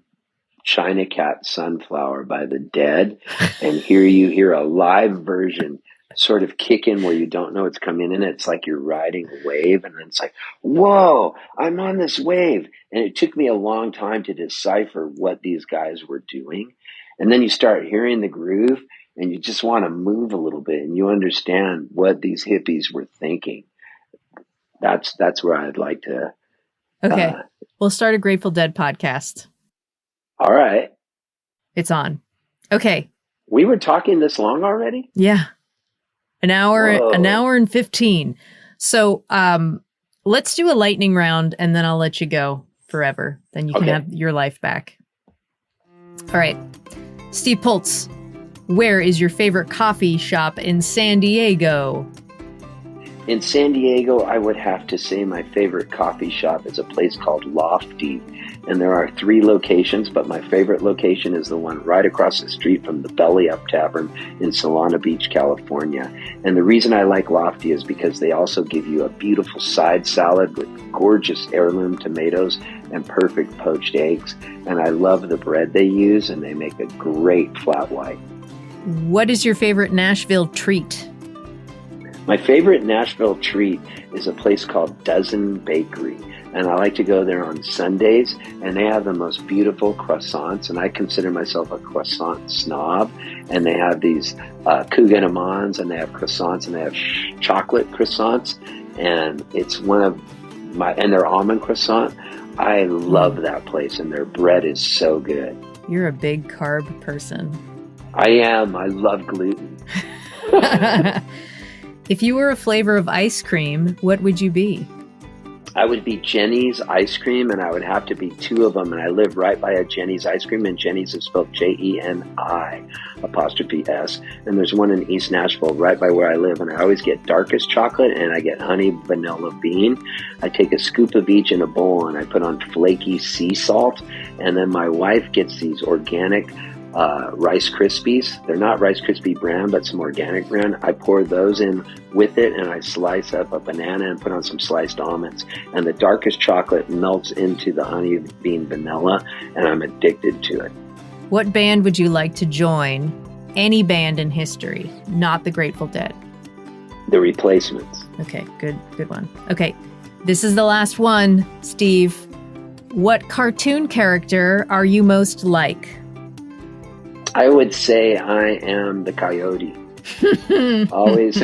China Cat Sunflower by the Dead and hear a live version sort of kick in where you don't know it's coming in. It's like you're riding a wave, and then it's like, whoa, I'm on this wave. And it took me a long time to decipher what these guys were doing. And then you start hearing the groove and you just want to move a little bit, and you understand what these hippies were thinking. That's where I'd like to. Okay. We'll start a Grateful Dead podcast. All right. It's on. Okay. We were talking this long already? Yeah. An hour and 15. So let's do a lightning round, and then I'll let you go forever. Then you can have your life back. All right. Steve Poltz, where is your favorite coffee shop in San Diego? In San Diego, I would have to say my favorite coffee shop is a place called Lofty. And there are 3 locations, but my favorite location is the one right across the street from the Belly Up Tavern in Solana Beach, California. And the reason I like Lofty is because they also give you a beautiful side salad with gorgeous heirloom tomatoes and perfect poached eggs. And I love the bread they use, and they make a great flat white. What is your favorite Nashville treat? My favorite Nashville treat is a place called Dozen Bakery. And I like to go there on Sundays, and they have the most beautiful croissants, and I consider myself a croissant snob. And they have these Cougan Amans, and they have croissants, and they have chocolate croissants, and it's one of and their almond croissant. I love that place, and their bread is so good. You're a big carb person. I am. I love gluten. If you were a flavor of ice cream, what would you be? I would be Jenny's ice cream, and I would have to be 2 of them. And I live right by a Jenny's ice cream, and Jenny's is spelled JENI''S. And there's one in East Nashville right by where I live. And I always get darkest chocolate, and I get honey vanilla bean. I take a scoop of each in a bowl, and I put on flaky sea salt. And then my wife gets these organic Rice Krispies. They're not Rice Krispie brand, but some organic brand. I pour those in with it, and I slice up a banana and put on some sliced almonds. And the darkest chocolate melts into the honey bean vanilla, and I'm addicted to it. What band would you like to join? Any band in history, not the Grateful Dead. The Replacements. Okay, good one. Okay, this is the last one, Steve. What cartoon character are you most like? I would say I am the coyote. always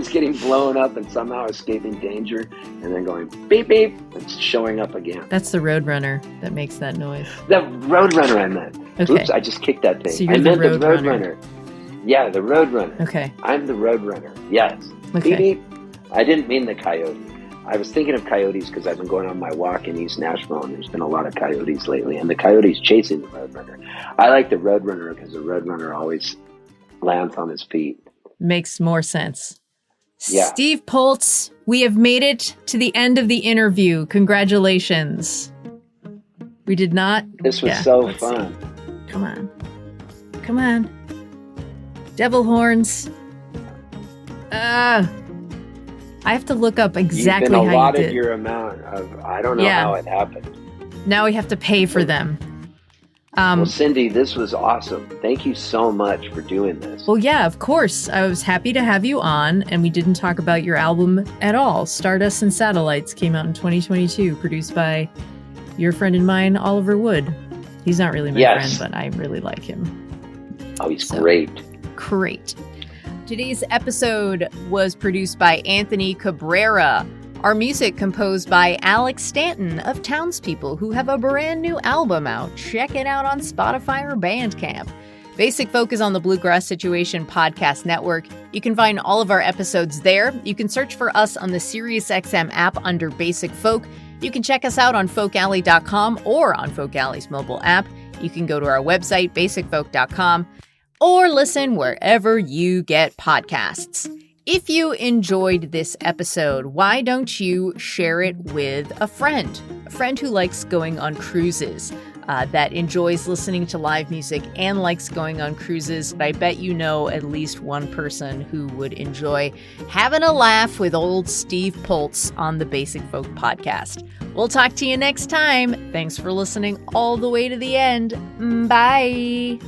getting blown up and somehow escaping danger, and then going beep beep and showing up again. That's the Roadrunner that makes that noise. The Roadrunner I meant. Okay. Oops, I just kicked that thing. So you're I meant the Roadrunner. Yeah, the Roadrunner. Okay. I'm the Roadrunner. Yes. Okay. Beep beep. I didn't mean the coyote. I was thinking of coyotes because I've been going on my walk in East Nashville, and there's been a lot of coyotes lately, and the coyote's chasing the Roadrunner. I like the Roadrunner because the Roadrunner always lands on his feet. Makes more sense. Yeah. Steve Poltz, we have made it to the end of the interview. Congratulations. We did not. This was so fun. See. Come on. Devil horns. I have to look up exactly how you did. You've been allotted your amount of, I don't know how it happened. Now we have to pay for them. Well, Cindy, this was awesome. Thank you so much for doing this. Well, yeah, of course. I was happy to have you on, and we didn't talk about your album at all. Stardust and Satellites came out in 2022, produced by your friend and mine, Oliver Wood. He's not really my friend, but I really like him. Oh, he's great. Great. Today's episode was produced by Anthony Cabrera. Our music composed by Alex Stanton of Townspeople, who have a brand new album out. Check it out on Spotify or Bandcamp. Basic Folk is on the Bluegrass Situation Podcast Network. You can find all of our episodes there. You can search for us on the SiriusXM app under Basic Folk. You can check us out on folkalley.com or on Folk Alley's mobile app. You can go to our website, basicfolk.com. or listen wherever you get podcasts. If you enjoyed this episode, why don't you share it with a friend who likes going on cruises, that enjoys listening to live music and likes going on cruises. I bet you know at least one person who would enjoy having a laugh with old Steve Poltz on the Basic Folk podcast. We'll talk to you next time. Thanks for listening all the way to the end. Bye.